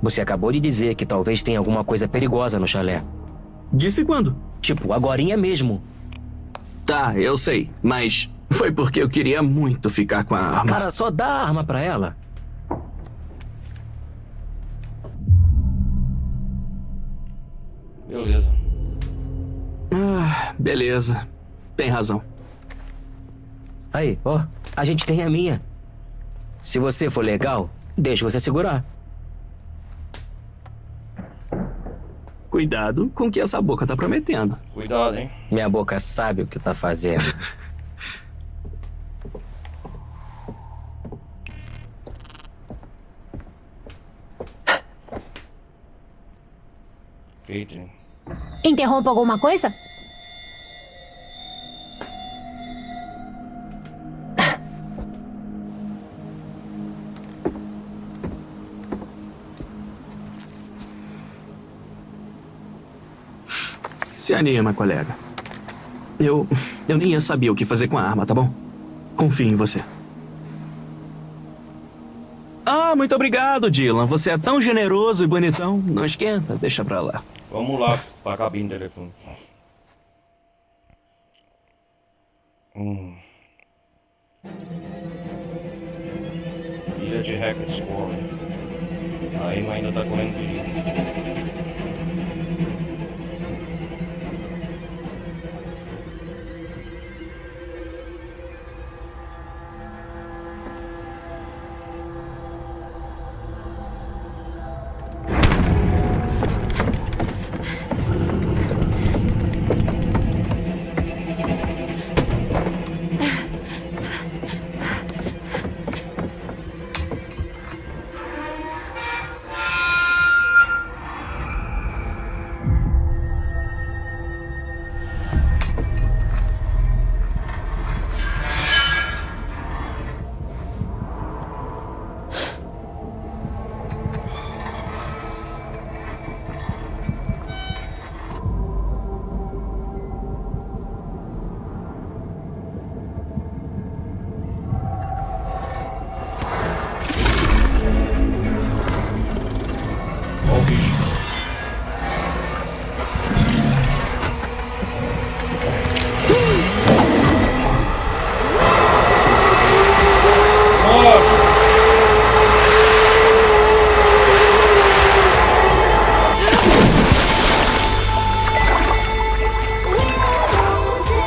Você acabou de dizer que talvez tenha alguma coisa perigosa no chalé. Disse quando? Tipo, agorinha mesmo. Tá, eu sei, mas foi porque eu queria muito ficar com a arma. Cara, só dá a arma pra ela. Beleza. Ah, beleza. Tem razão. Aí, ó, a gente tem a minha. Se você for legal, deixa você segurar. Cuidado com o que essa boca tá prometendo. Cuidado, hein? Minha boca sabe o que tá fazendo. Caitlin. Interrompa alguma coisa? Se anima, colega. Eu nem ia saber o que fazer com a arma, tá bom? Confio em você. Ah, muito obrigado, Dylan. Você é tão generoso e bonitão. Não esquenta, deixa pra lá. Vamos lá pra cabine telefônica. Ilha de Hackett's Quarry. A Emma ainda tá correndo perigo.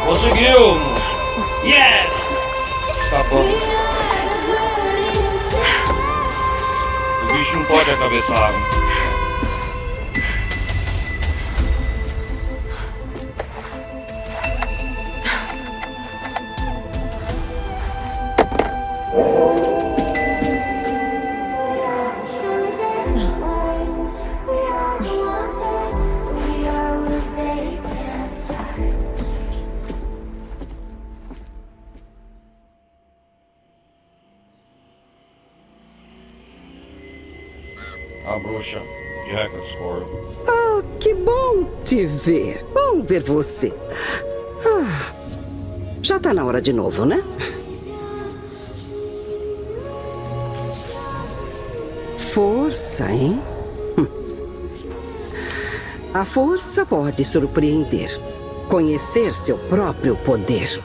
Conseguiu! Yes! Escapou. O bicho não pode atravessar a água. A bruxa de Hackett's Quarry. Ah, que bom te ver. Bom ver você. Ah, já tá na hora de novo, né? Força, hein? A força pode surpreender. Conhecer seu próprio poder.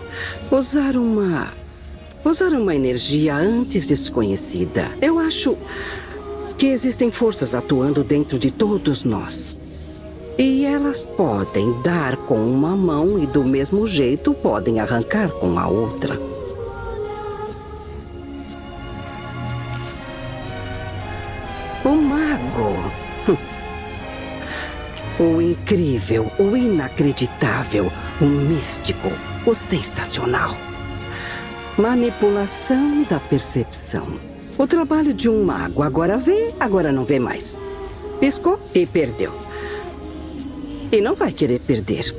Usar uma energia antes desconhecida. Eu acho que existem forças atuando dentro de todos nós. E elas podem dar com uma mão e do mesmo jeito podem arrancar com a outra. O mago. O incrível, o inacreditável, o místico, o sensacional. Manipulação da percepção. O trabalho de um mago. Agora vê, agora não vê mais. Piscou e perdeu. E não vai querer perder.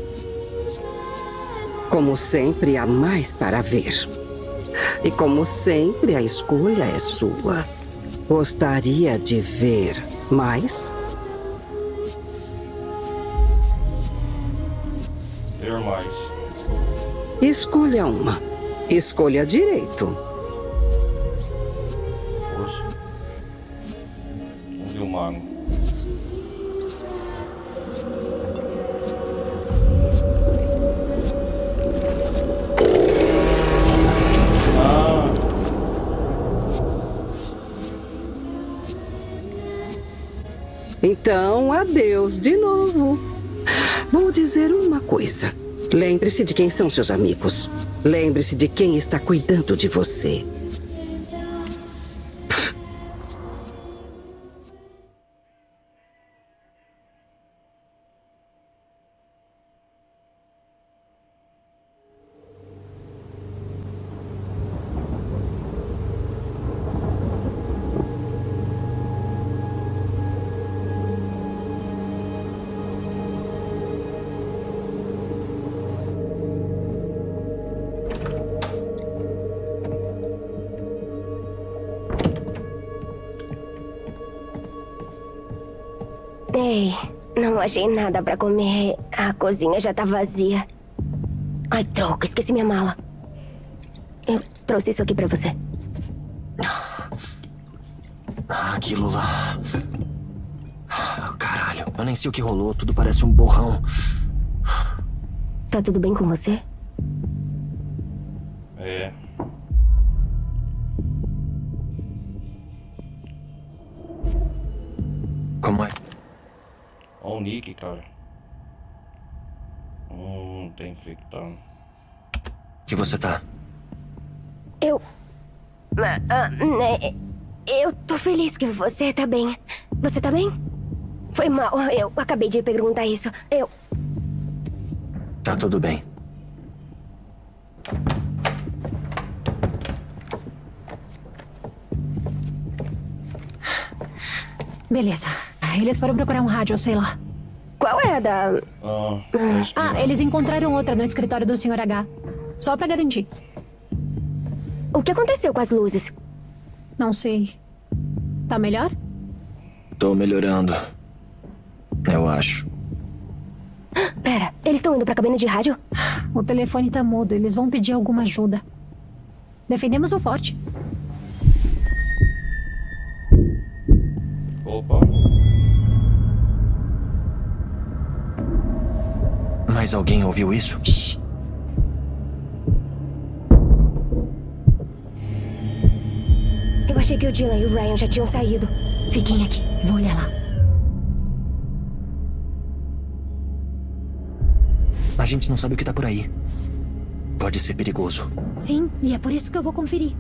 Como sempre, há mais para ver. E como sempre, a escolha é sua. Gostaria de ver mais? Ver mais. Escolha uma. Escolha direito. Força. Vamos ver o mago. Então, adeus de novo. Vou dizer uma coisa. Lembre-se de quem são seus amigos. Lembre-se de quem está cuidando de você. Ei, não achei nada pra comer. A cozinha já tá vazia. Ai, troca, esqueci minha mala. Eu trouxe isso aqui pra você. Aquilo lá... Caralho, eu nem sei o que rolou. Tudo parece um borrão. Tá tudo bem com você? É. Como é? Ó o Nick, cara. Tá infectado. Que você tá? Eu tô feliz que você tá bem. Você tá bem? Foi mal, eu acabei de perguntar isso. Tá tudo bem. Beleza. Eles foram procurar um rádio, sei lá. Qual é a da... Eles encontraram outra no escritório do Sr. H. Só pra garantir. O que aconteceu com as luzes? Não sei. Tá melhor? Tô melhorando. Eu acho. Pera, eles estão indo pra cabine de rádio? O telefone tá mudo. Eles vão pedir alguma ajuda. Defendemos o forte. Opa. Mas alguém ouviu isso? Shhh. Eu achei que o Dylan e o Ryan já tinham saído. Fiquem aqui. Eu vou olhar lá. A gente não sabe o que tá por aí. Pode ser perigoso. Sim, e é por isso que eu vou conferir.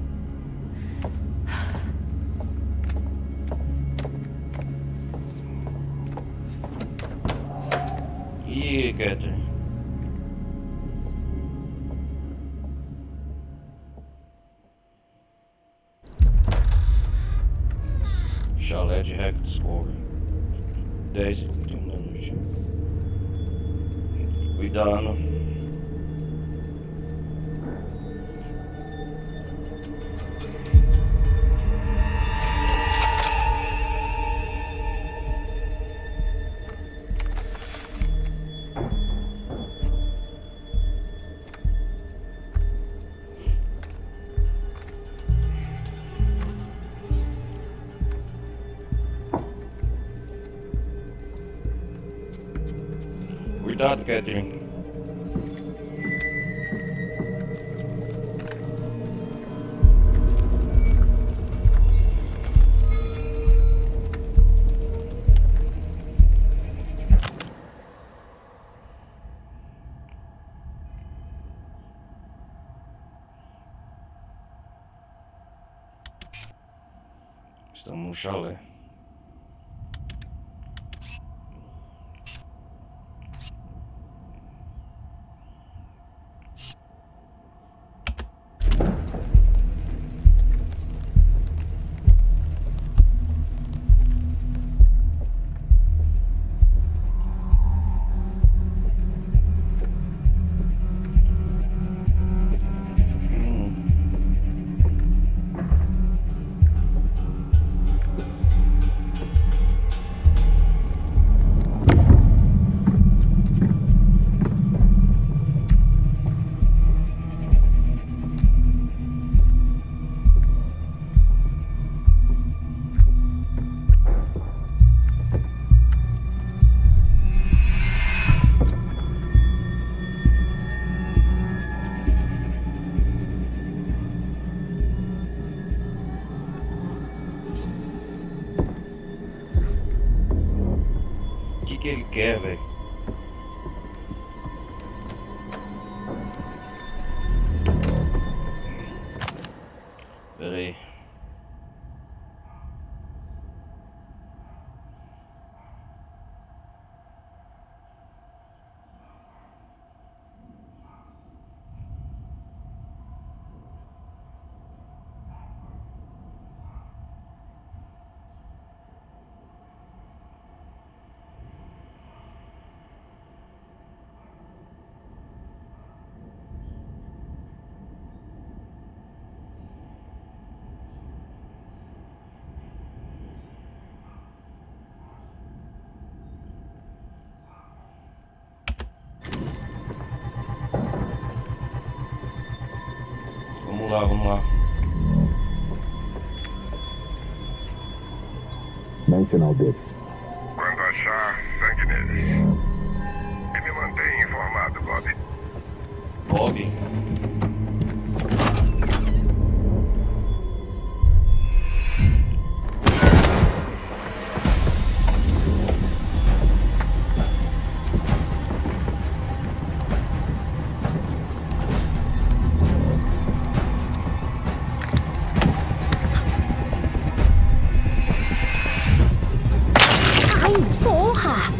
Ih, Catherine. Chalé de Hack Discovery. 10h31 da noite. Cuidado. Cuidado, Catherine. Estamos no chalé. quer, velho. Pera aí. Vamos lá. Nem sinal deles. Quando achar, sangue neles. E me mantenha informado, Bob. Bob? Porra!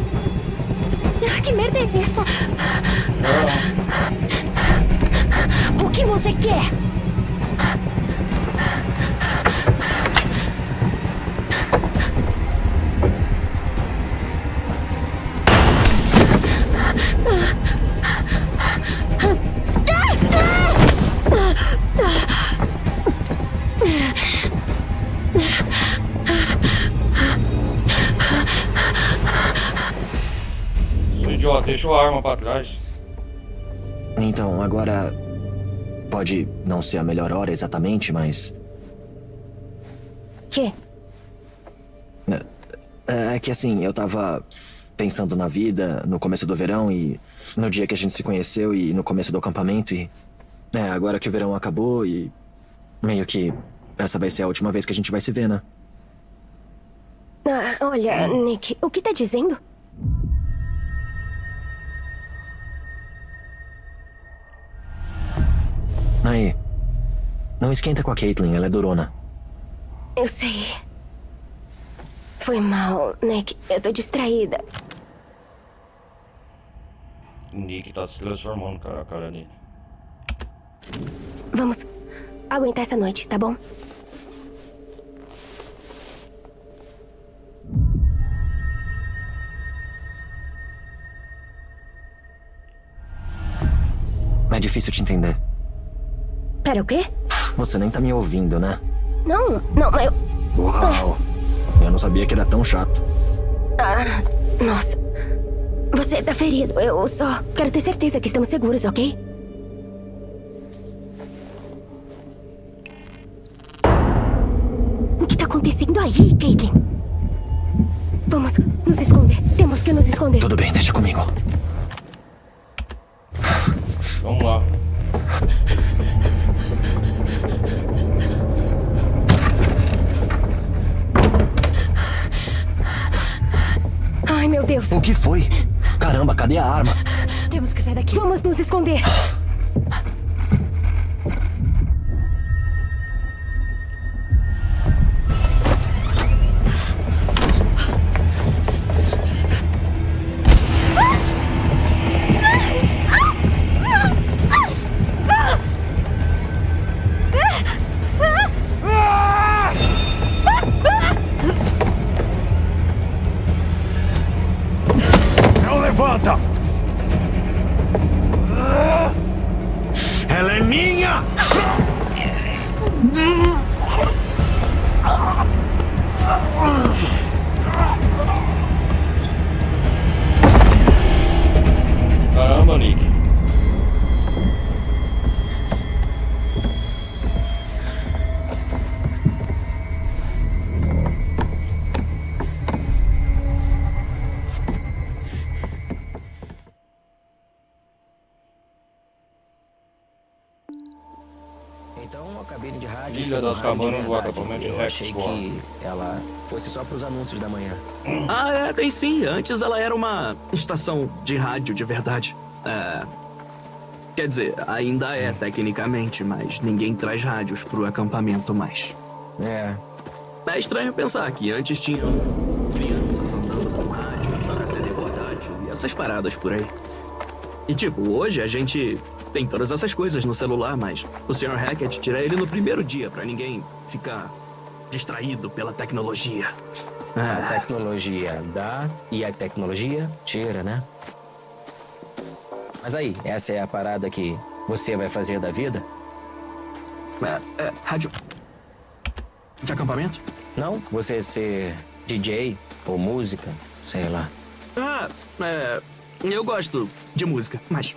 Que merda é essa? O que você quer? Idiota, deixou a arma pra trás. Então, agora... Pode não ser a melhor hora exatamente, mas... Que? É que assim, eu tava pensando na vida no começo do verão e no dia que a gente se conheceu e no começo do acampamento e... agora que o verão acabou e... Meio que essa vai ser a última vez que a gente vai se ver, né? Olha, Nick, o que tá dizendo? Aí, não esquenta com a Caitlin, ela é durona. Eu sei. Foi mal, Nick. Eu tô distraída. O Nick tá se transformando, cara, a cara dele. Vamos aguentar essa noite, tá bom? É difícil te entender. Pera, o quê? Você nem tá me ouvindo, né? Não, mas eu... Uau! Eu não sabia que era tão chato. Nossa. Você tá ferido. Eu só quero ter certeza que estamos seguros, ok? O que tá acontecendo aí, Caitlin? Vamos nos esconder. Temos que nos esconder. Tudo bem, deixa comigo. Vamos lá. Ai, meu Deus. O que foi? Caramba, cadê a arma? Temos que sair daqui. Vamos nos esconder. Não levanta! Ela é minha! Caramba, Nick. Então, a cabine de rádio... Ilha tem um das rádio de Cabanas, o verdade. acampamento de Eu achei Rexport. que ela fosse só pros anúncios da manhã. Ah, é, tem sim. Antes ela era uma estação de rádio de verdade. Quer dizer, ainda é tecnicamente, mas ninguém traz rádios pro acampamento mais. É estranho pensar que antes tinham crianças andando com rádio para CD portátil e essas paradas por aí. E tipo, hoje a gente tem todas essas coisas no celular, mas o Sr. Hackett tira ele no primeiro dia pra ninguém ficar distraído pela tecnologia. A tecnologia dá e a tecnologia tira, né? Mas aí, essa é a parada que você vai fazer da vida? Rádio de acampamento? Não, você ser DJ ou música, sei lá. Eu gosto de música, mas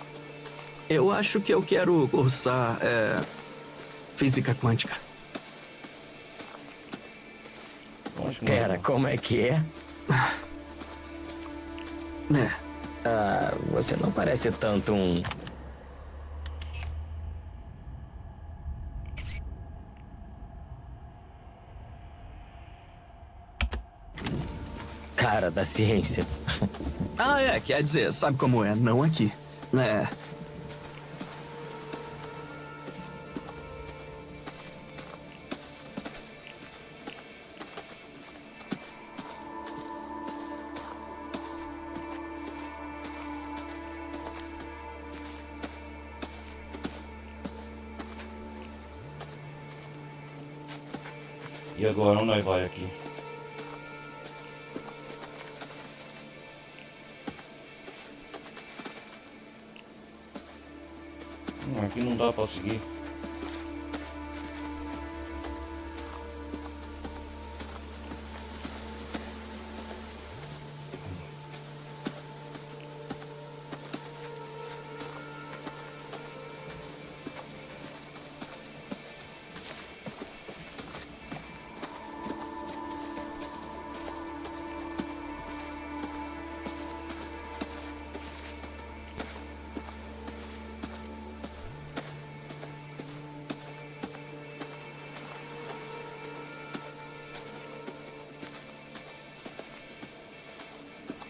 eu acho que eu quero cursar física quântica. Pera, como é que é? Você não parece tanto um... cara da ciência. Quer dizer, sabe como é, não aqui. E agora, onde nós vai aqui? Aqui não dá pra seguir.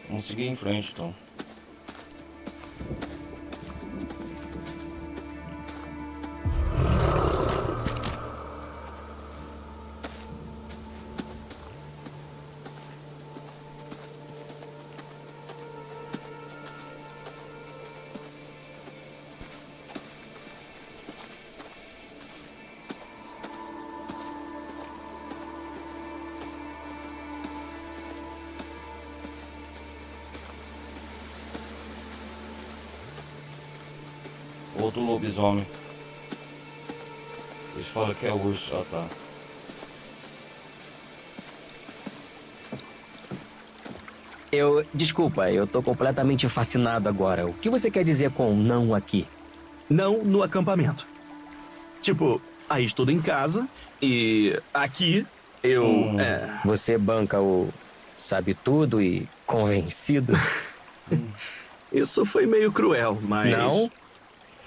Vamos seguir em frente, então. Outro lobisomem. Eles falam que é urso. Ah, tá. Desculpa, eu tô completamente fascinado agora. O que você quer dizer com não aqui? Não no acampamento. Tipo, aí estudo em casa e aqui eu... Você banca o sabe tudo e convencido? Isso foi meio cruel, mas... Não?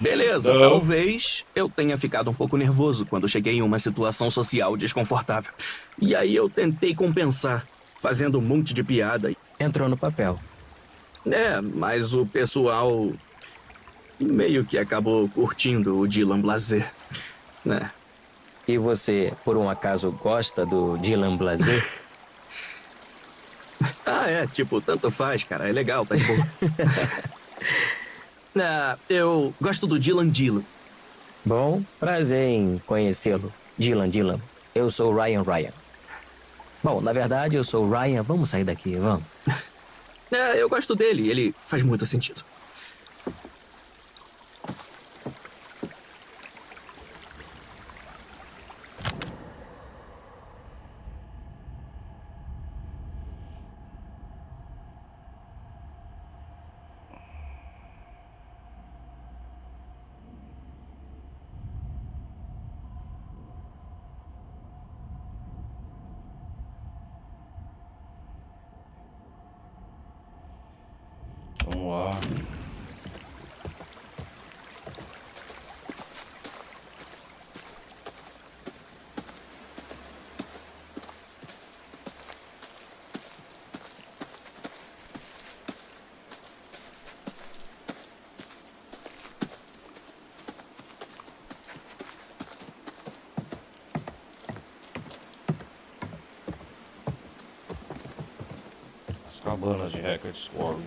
Beleza, Não. talvez eu tenha ficado um pouco nervoso quando cheguei em uma situação social desconfortável. E aí eu tentei compensar, fazendo um monte de piada. Entrou no papel. Mas o pessoal meio que acabou curtindo o Dylan Blazer, né? E você, por um acaso, gosta do Dylan Blazer? Tipo, tanto faz, cara, é legal, tá de boa. Eu gosto do Dylan. Bom, prazer em conhecê-lo. Dylan. Eu sou o Ryan. Bom, na verdade, eu sou o Ryan. Vamos sair daqui, vamos. Eu gosto dele, ele faz muito sentido. Vamos lá. cabanas de Hackett's Quarry.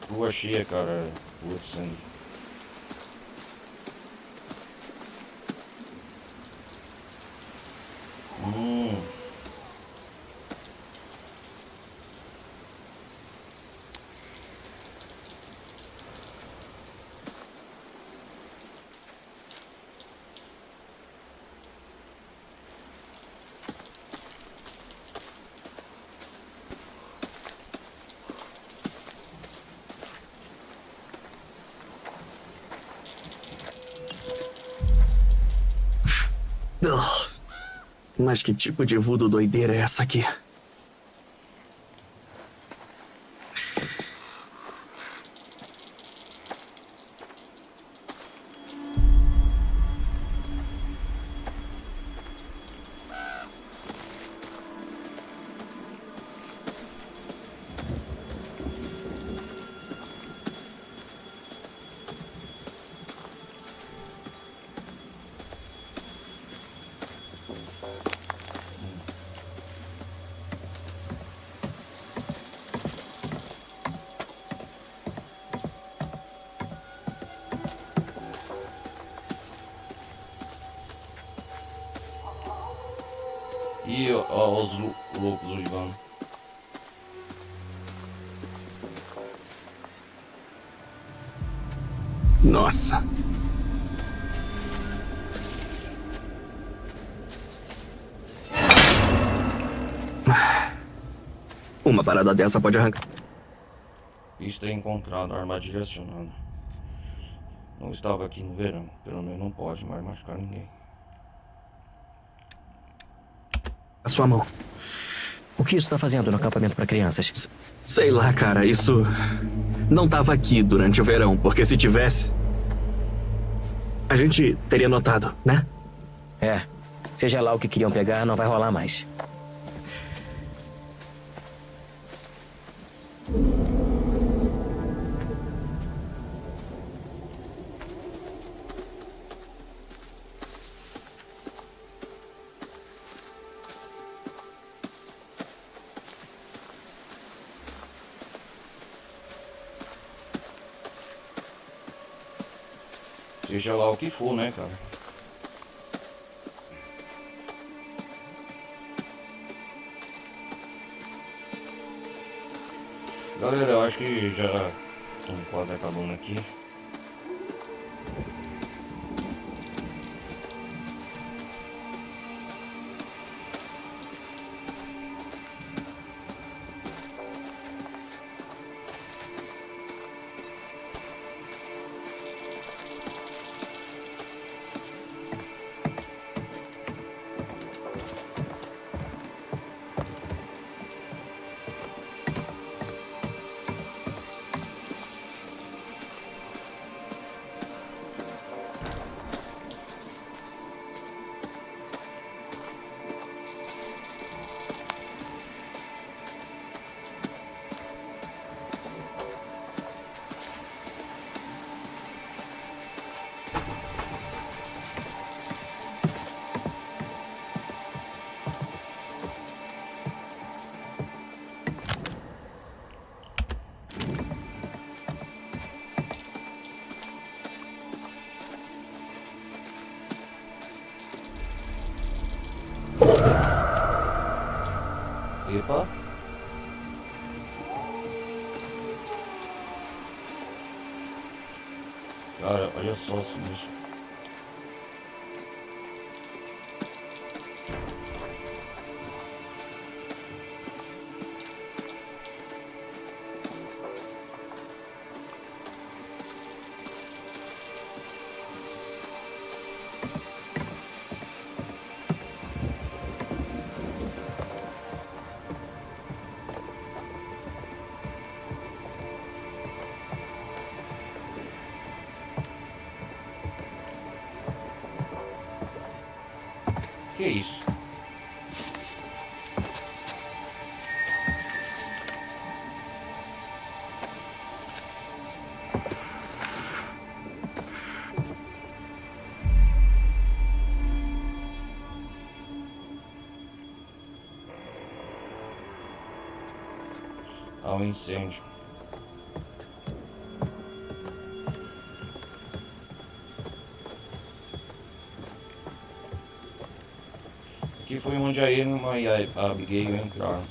Rua cheia, cara. Rua de sangue. Mas que tipo de voodoo doideira é essa aqui? E ó, os loucos uivando. Nossa. Uma parada dessa pode arrancar. Pista encontrada, armadilha acionada. Não estava aqui no verão, pelo menos não pode mais machucar ninguém. A sua mão. O que isso está fazendo no acampamento para crianças? Sei lá, cara, isso não estava aqui durante o verão, porque se tivesse, a gente teria notado, né? É. Seja lá o que queriam pegar, não vai rolar mais. Seja lá o que for, né, cara? Galera, eu acho que já estamos quase acabando aqui. Epa. Cara, olha só esse bicho. Que isso? ao incêndio. Aqui foi onde a Irma e a Abigail entraram.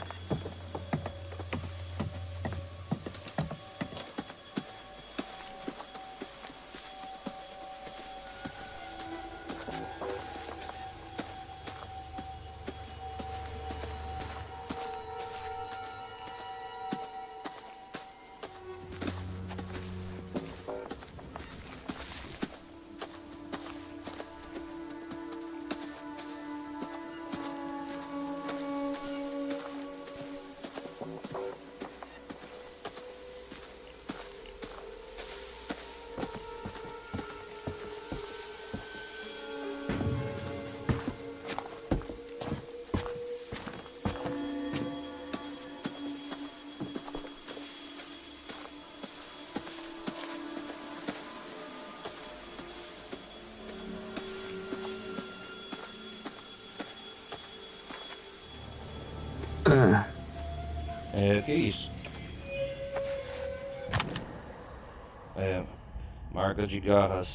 Que isso? Marca de garras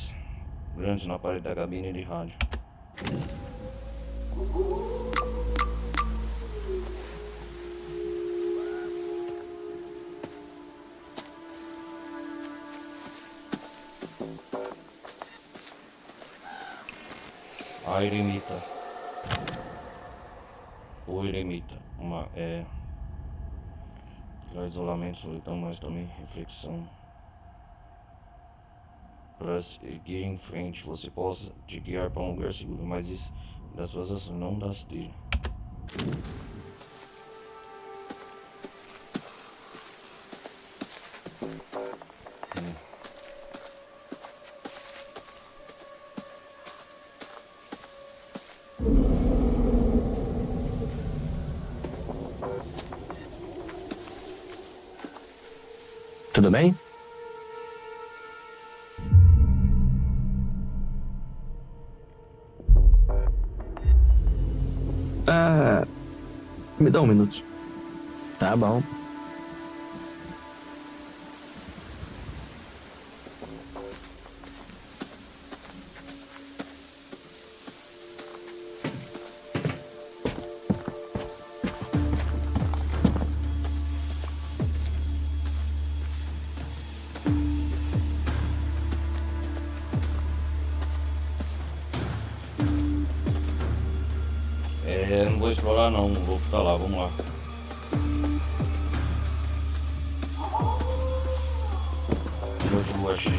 grandes na parede da cabine de rádio. A eremita. O eremita. Para isolamento, solidão, mas também reflexão. Para seguir em frente, você possa te guiar para um lugar seguro, mas isso das suas ações, não das dele. Tudo bem? Me dá um minuto. Tá bom. Não vou explorar não vou ficar lá, vamos lá. Hoje lua cheia.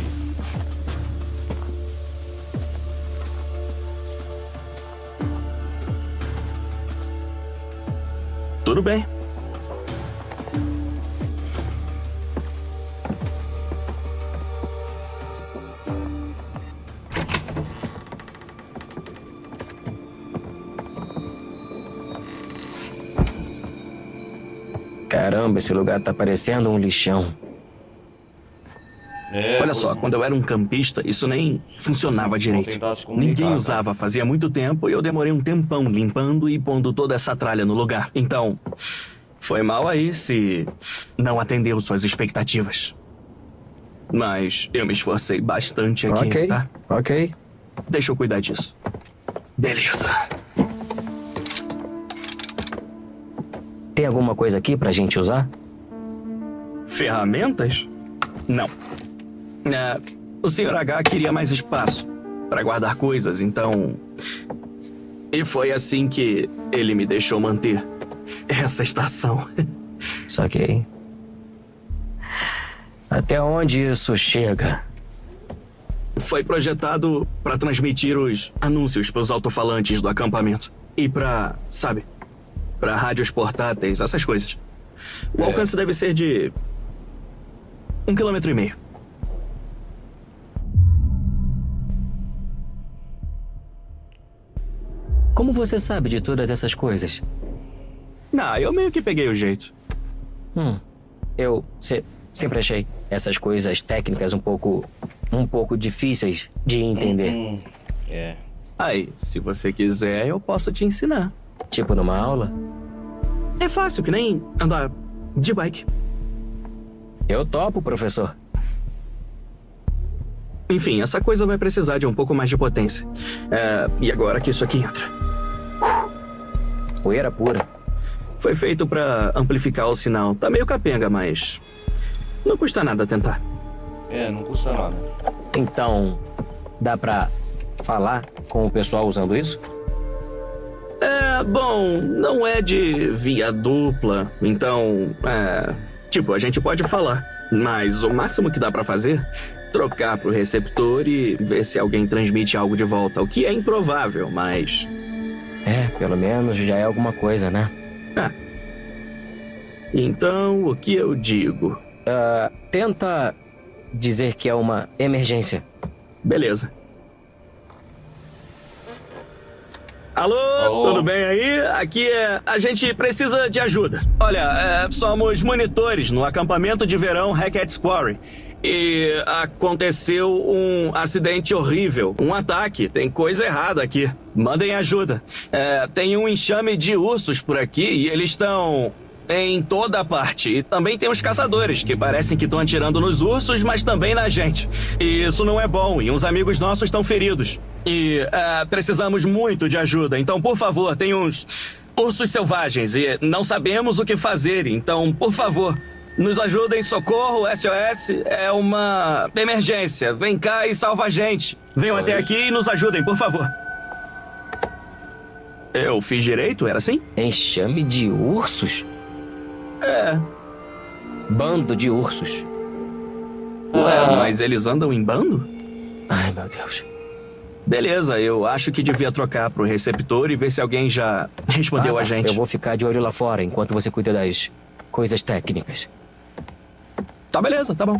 Tudo bem. Caramba, esse lugar tá parecendo um lixão. Olha só, quando eu era um campista, isso nem funcionava direito. Ninguém usava fazia muito tempo e eu demorei um tempão limpando e pondo toda essa tralha no lugar. Então, foi mal aí se não atendeu suas expectativas. Mas eu me esforcei bastante aqui, tá? Ok. Deixa eu cuidar disso. Beleza. Tem alguma coisa aqui pra gente usar? Ferramentas? Não. O Sr. H queria mais espaço para guardar coisas, então... E foi assim que ele me deixou manter essa estação. Saquei. Até onde isso chega? Foi projetado para transmitir os anúncios pros alto-falantes do acampamento. E pra, sabe, pra rádios portáteis, essas coisas. O alcance deve ser de 1,5 km. Como você sabe de todas essas coisas? Eu meio que peguei o jeito. Eu sempre achei essas coisas técnicas um pouco difíceis de entender. Aí, se você quiser, eu posso te ensinar. Tipo numa aula? É fácil, que nem andar de bike. Eu topo, professor. Enfim, essa coisa vai precisar de um pouco mais de potência. E agora que isso aqui entra? Poeira pura. Foi feito pra amplificar o sinal. Tá meio capenga, mas não custa nada tentar. Não custa nada. Então, dá pra falar com o pessoal usando isso? Bom, não é de via dupla, então, tipo, a gente pode falar, mas o máximo que dá pra fazer, trocar pro receptor e ver se alguém transmite algo de volta, o que é improvável, mas... pelo menos já é alguma coisa, né? Então, o que eu digo? Tenta dizer que é uma emergência. Beleza. Alô, tudo bem aí? Aqui a gente precisa de ajuda. Olha, somos monitores no acampamento de verão Hackett's Quarry. E aconteceu um acidente horrível, um ataque. Tem coisa errada aqui. Mandem ajuda. Tem um enxame de ursos por aqui e eles estão em toda a parte. E também tem os caçadores, que parecem que estão atirando nos ursos, mas também na gente. E isso não é bom, e uns amigos nossos estão feridos. E precisamos muito de ajuda. Então, por favor, tem uns ursos selvagens e não sabemos o que fazer. Então, por favor, nos ajudem. Socorro, SOS. É uma emergência. Vem cá e salva a gente. Venham até aqui e nos ajudem, por favor. Eu fiz direito? Era assim? Enxame de ursos? Bando de ursos. Ué, mas eles andam em bando? Ai, meu Deus. Beleza, eu acho que devia trocar pro receptor e ver se alguém já respondeu a gente. Eu vou ficar de olho lá fora enquanto você cuida das coisas técnicas. Tá, beleza, tá bom.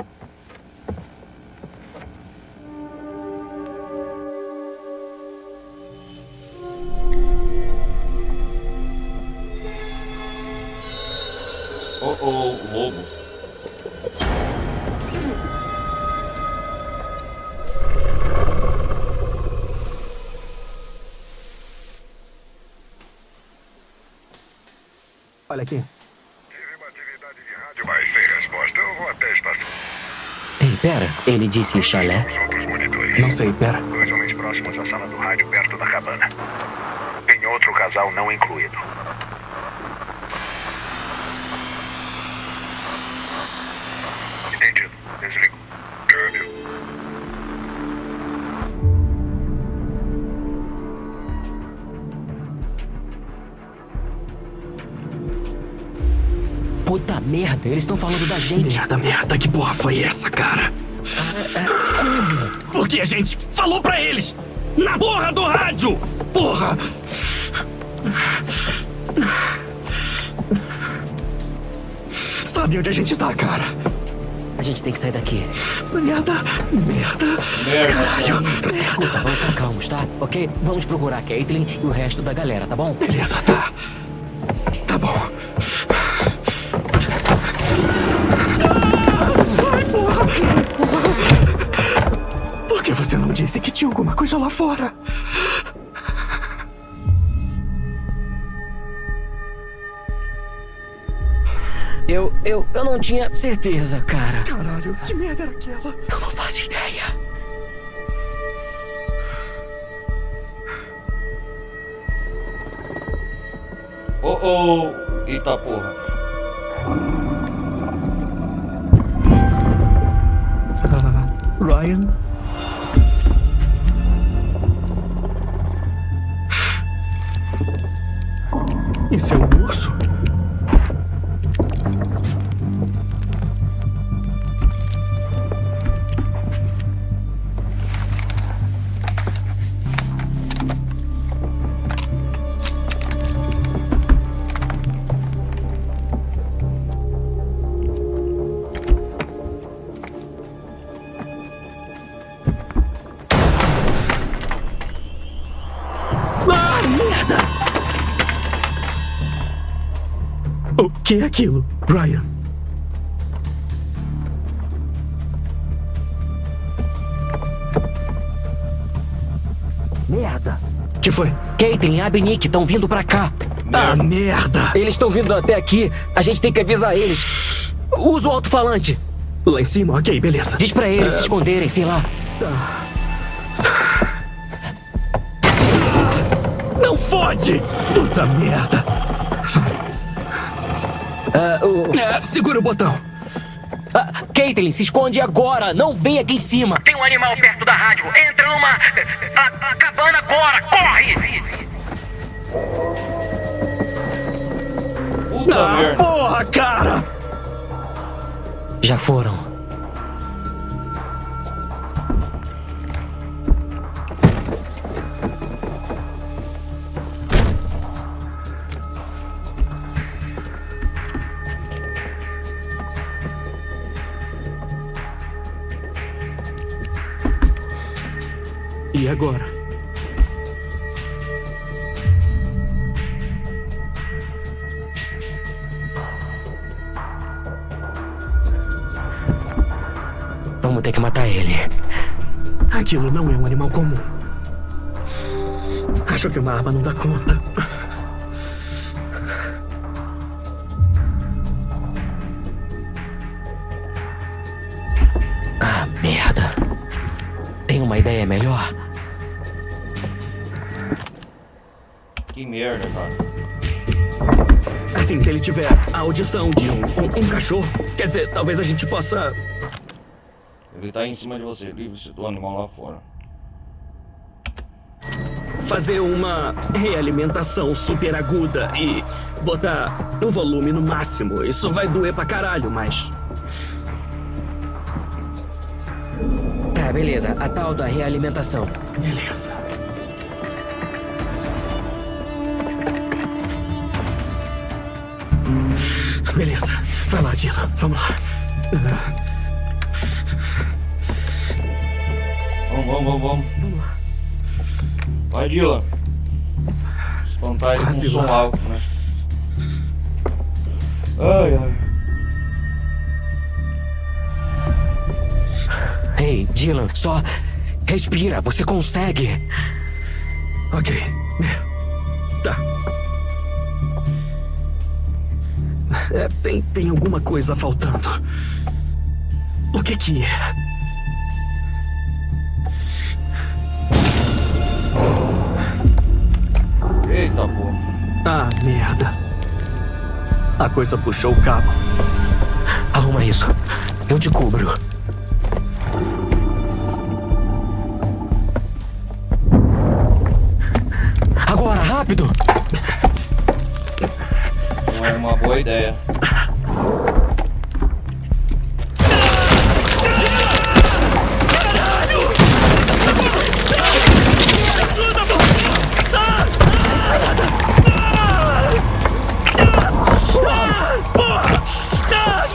Lobo. Olha aqui. Tive uma atividade de rádio, mas sem resposta. Eu vou até a estação. Ei, pera. Ele disse chalé? Os outros monitores. Não sei, pera. 2 homens próximos à sala do rádio, perto da cabana. Tem outro casal não incluído. Entendido. Desligo. Câmbio. Puta merda, eles estão falando da gente. Merda, que porra foi essa, cara? Porque a gente falou pra eles! Na porra do rádio! Porra! Sabe onde a gente tá, cara? A gente tem que sair daqui. Merda! Caralho! Escuta, vamos ficar calmos, tá? Ok? Vamos procurar a Caitlin e o resto da galera, tá bom? Beleza, tá. Tá bom. Ai, porra! Por que você não disse que tinha alguma coisa lá fora? Eu não tinha certeza, cara. Caralho, que merda era aquela? Eu não faço ideia. Eita porra. Ryan? Isso é um urso? O que é aquilo, Ryan? Merda. Que foi? Caitlin e Abnick estão vindo pra cá. Ah, merda! Eles estão vindo até aqui. A gente tem que avisar eles. Usa o alto-falante. Lá em cima? Ok, beleza. Diz pra eles se esconderem, sei lá. Não fode! Puta merda! Segura o botão. Caitlin, se esconde agora! Não vem aqui em cima! Tem um animal perto da rádio. Entra numa... a cabana agora! Corre! Porra, cara! Já foram. E agora? Vamos ter que matar ele. Aquilo não é um animal comum. Acho que uma arma não dá conta. Ah, merda. Tem uma ideia melhor? Que merda, cara. Assim, se ele tiver a audição de um cachorro, quer dizer, talvez a gente possa... Ele tá em cima de você, livre-se do animal lá fora. fazer uma realimentação super aguda e botar o volume no máximo. Isso vai doer pra caralho, mas... Tá, beleza. A tal da realimentação. Beleza. Beleza. Vai lá, Dylan. Vamos lá. Vamos. Vai, Dylan. Espantar ele com som alto, né? Ai. Ei, Dylan, só respira. Você consegue. Ok. Tá. Tem alguma coisa faltando. O que é? Eita, pô. Ah, merda. A coisa puxou o cabo. Arruma isso. Eu te cubro. Agora, rápido! Não é uma boa ideia.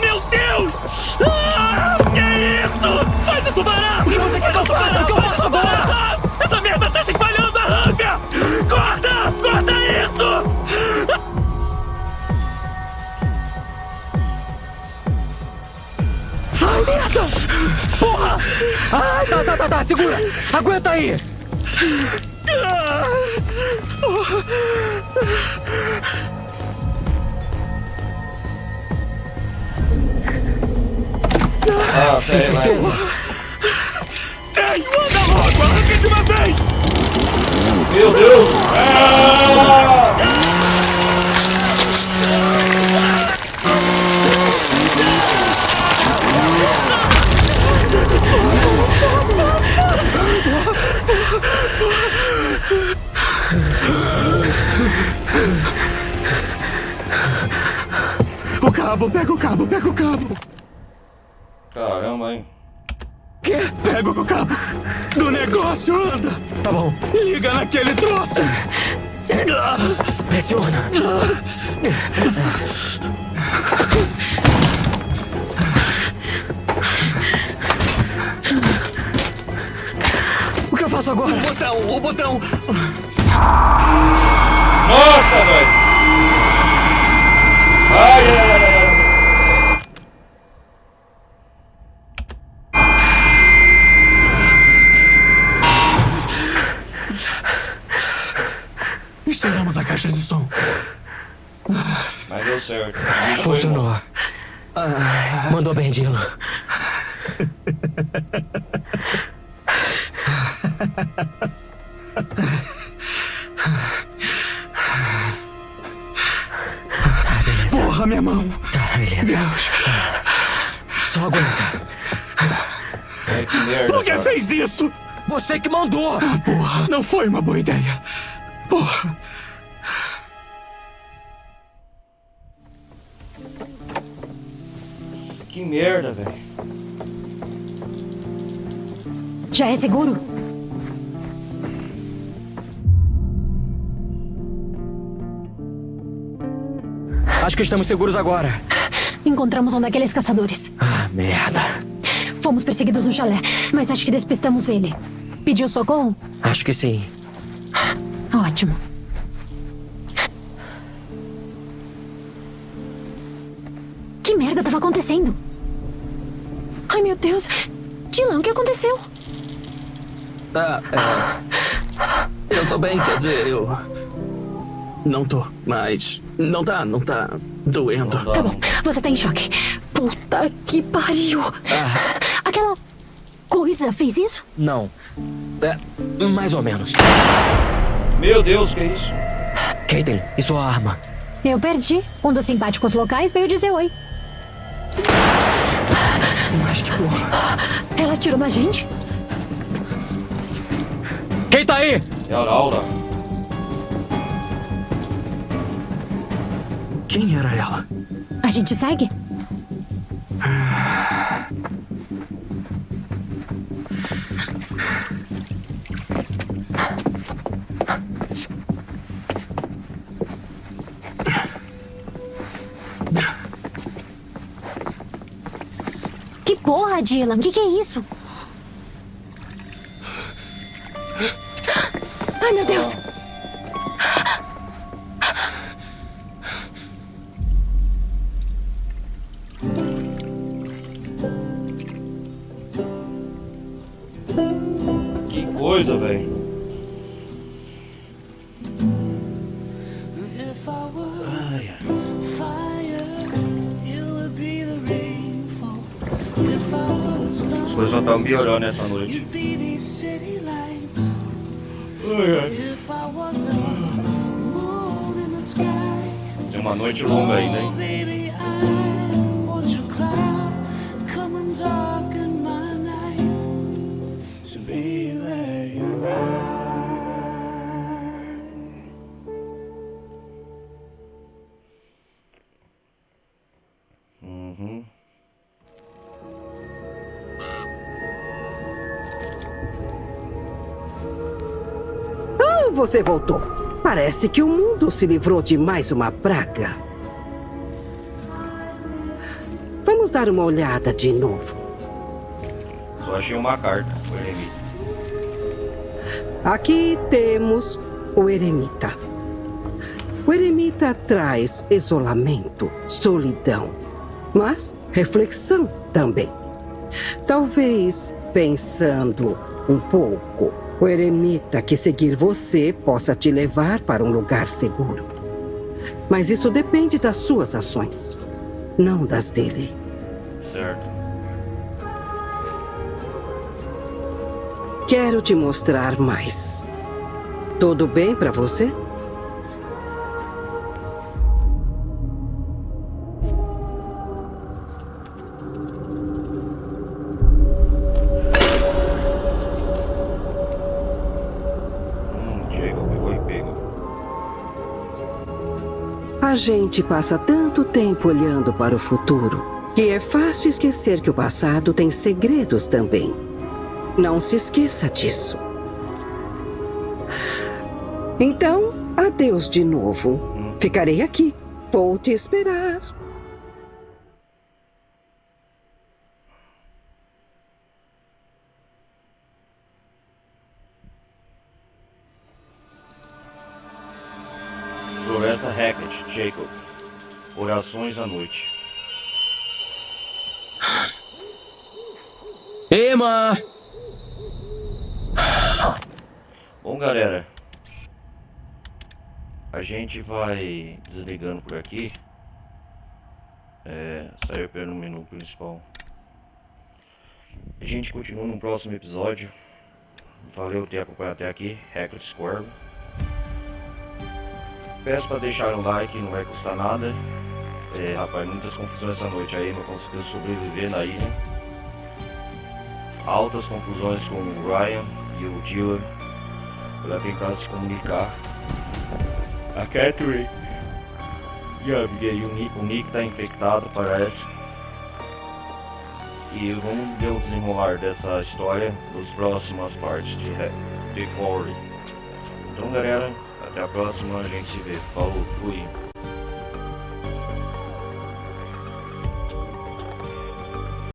Meu Deus! Que é isso? Faz isso parar! O que você quer que eu faça? O que eu posso parar? Essa merda tá se espalhando! Arranca! Corta! Corta isso! Ai, merda! Porra! Ai, tá. Segura! Aguenta aí! Tem certeza? Tenho! Anda logo! Arranca de uma vez! Meu Deus! O cabo, pega o cabo. Caramba, hein? Quê? Pega o cabo do negócio, anda. Tá bom. Liga naquele troço. Pressiona. O que eu faço agora? O botão. Nossa, velho! Ai. Estouramos a caixa de som. Mas deu certo. Funcionou. Mandou bem, Dylan. Tá, beleza. Porra, minha mão. Tá, beleza. Deus. Só aguenta. É, que merda, Por que cara. fez isso? Você que mandou! Ah, porra, não foi uma boa ideia. Porra. Que merda, velho. Já é seguro? Acho que estamos seguros agora. Encontramos um daqueles caçadores. Ah, merda. Fomos perseguidos no chalé, mas acho que despistamos ele. Pediu socorro? Acho que sim. Ótimo. Que merda estava acontecendo? Ai, meu Deus. Dylan, o que aconteceu? Eu tô bem, quer dizer, eu... Não tô, mas... Não tá doendo. Tá bom, você tá em choque. Puta que pariu. Aquela coisa fez isso? Não. Mais ou menos. Meu Deus, que é isso? Caitlin, e sua arma? Eu perdi. Um dos simpáticos locais veio dizer oi. Mas que porra. Ela atirou na gente? Quem tá aí? É a Laura. Quem era ela? A gente segue? Que porra, Dylan? Que é isso? Ai, meu Deus! Que coisa, velho. Ai, as coisas só estão piorando essa noite. Tem uma noite longa ainda, hein? Uhum. Ah, você voltou. Parece que o mundo se livrou de mais uma praga. Vamos dar uma olhada de novo. Só achei uma carta, o eremita. Aqui temos o eremita. O eremita traz isolamento, solidão, mas reflexão também. Talvez, pensando um pouco, o eremita que seguir você possa te levar para um lugar seguro. Mas isso depende das suas ações, não das dele. Certo. Quero te mostrar mais. Tudo bem para você? Jacob foi pego. A gente passa tanto tempo olhando para o futuro que é fácil esquecer que o passado tem segredos também. Não se esqueça disso. Então, adeus de novo. Ficarei aqui. Vou te esperar. Floresta Hackett, Jacob. Orações à noite. Emma! Bom, galera, a gente vai desligando por aqui. Saiu pelo menu principal. A gente continua no próximo episódio. Valeu por ter acompanhado até aqui. Reckless Cuervo. Peço para deixar um like, não vai custar nada. Rapaz, muitas confusões essa noite aí, não conseguiu sobreviver na ilha. Altas confusões com o Ryan e o Dylan para tentar se comunicar. A Catherine e a Abigail, o Nick tá infectado, parece. E vamos ver o desenrolar dessa história nas próximas partes de The Quarry. Então galera, até a próxima, a gente se vê. Falou, fui.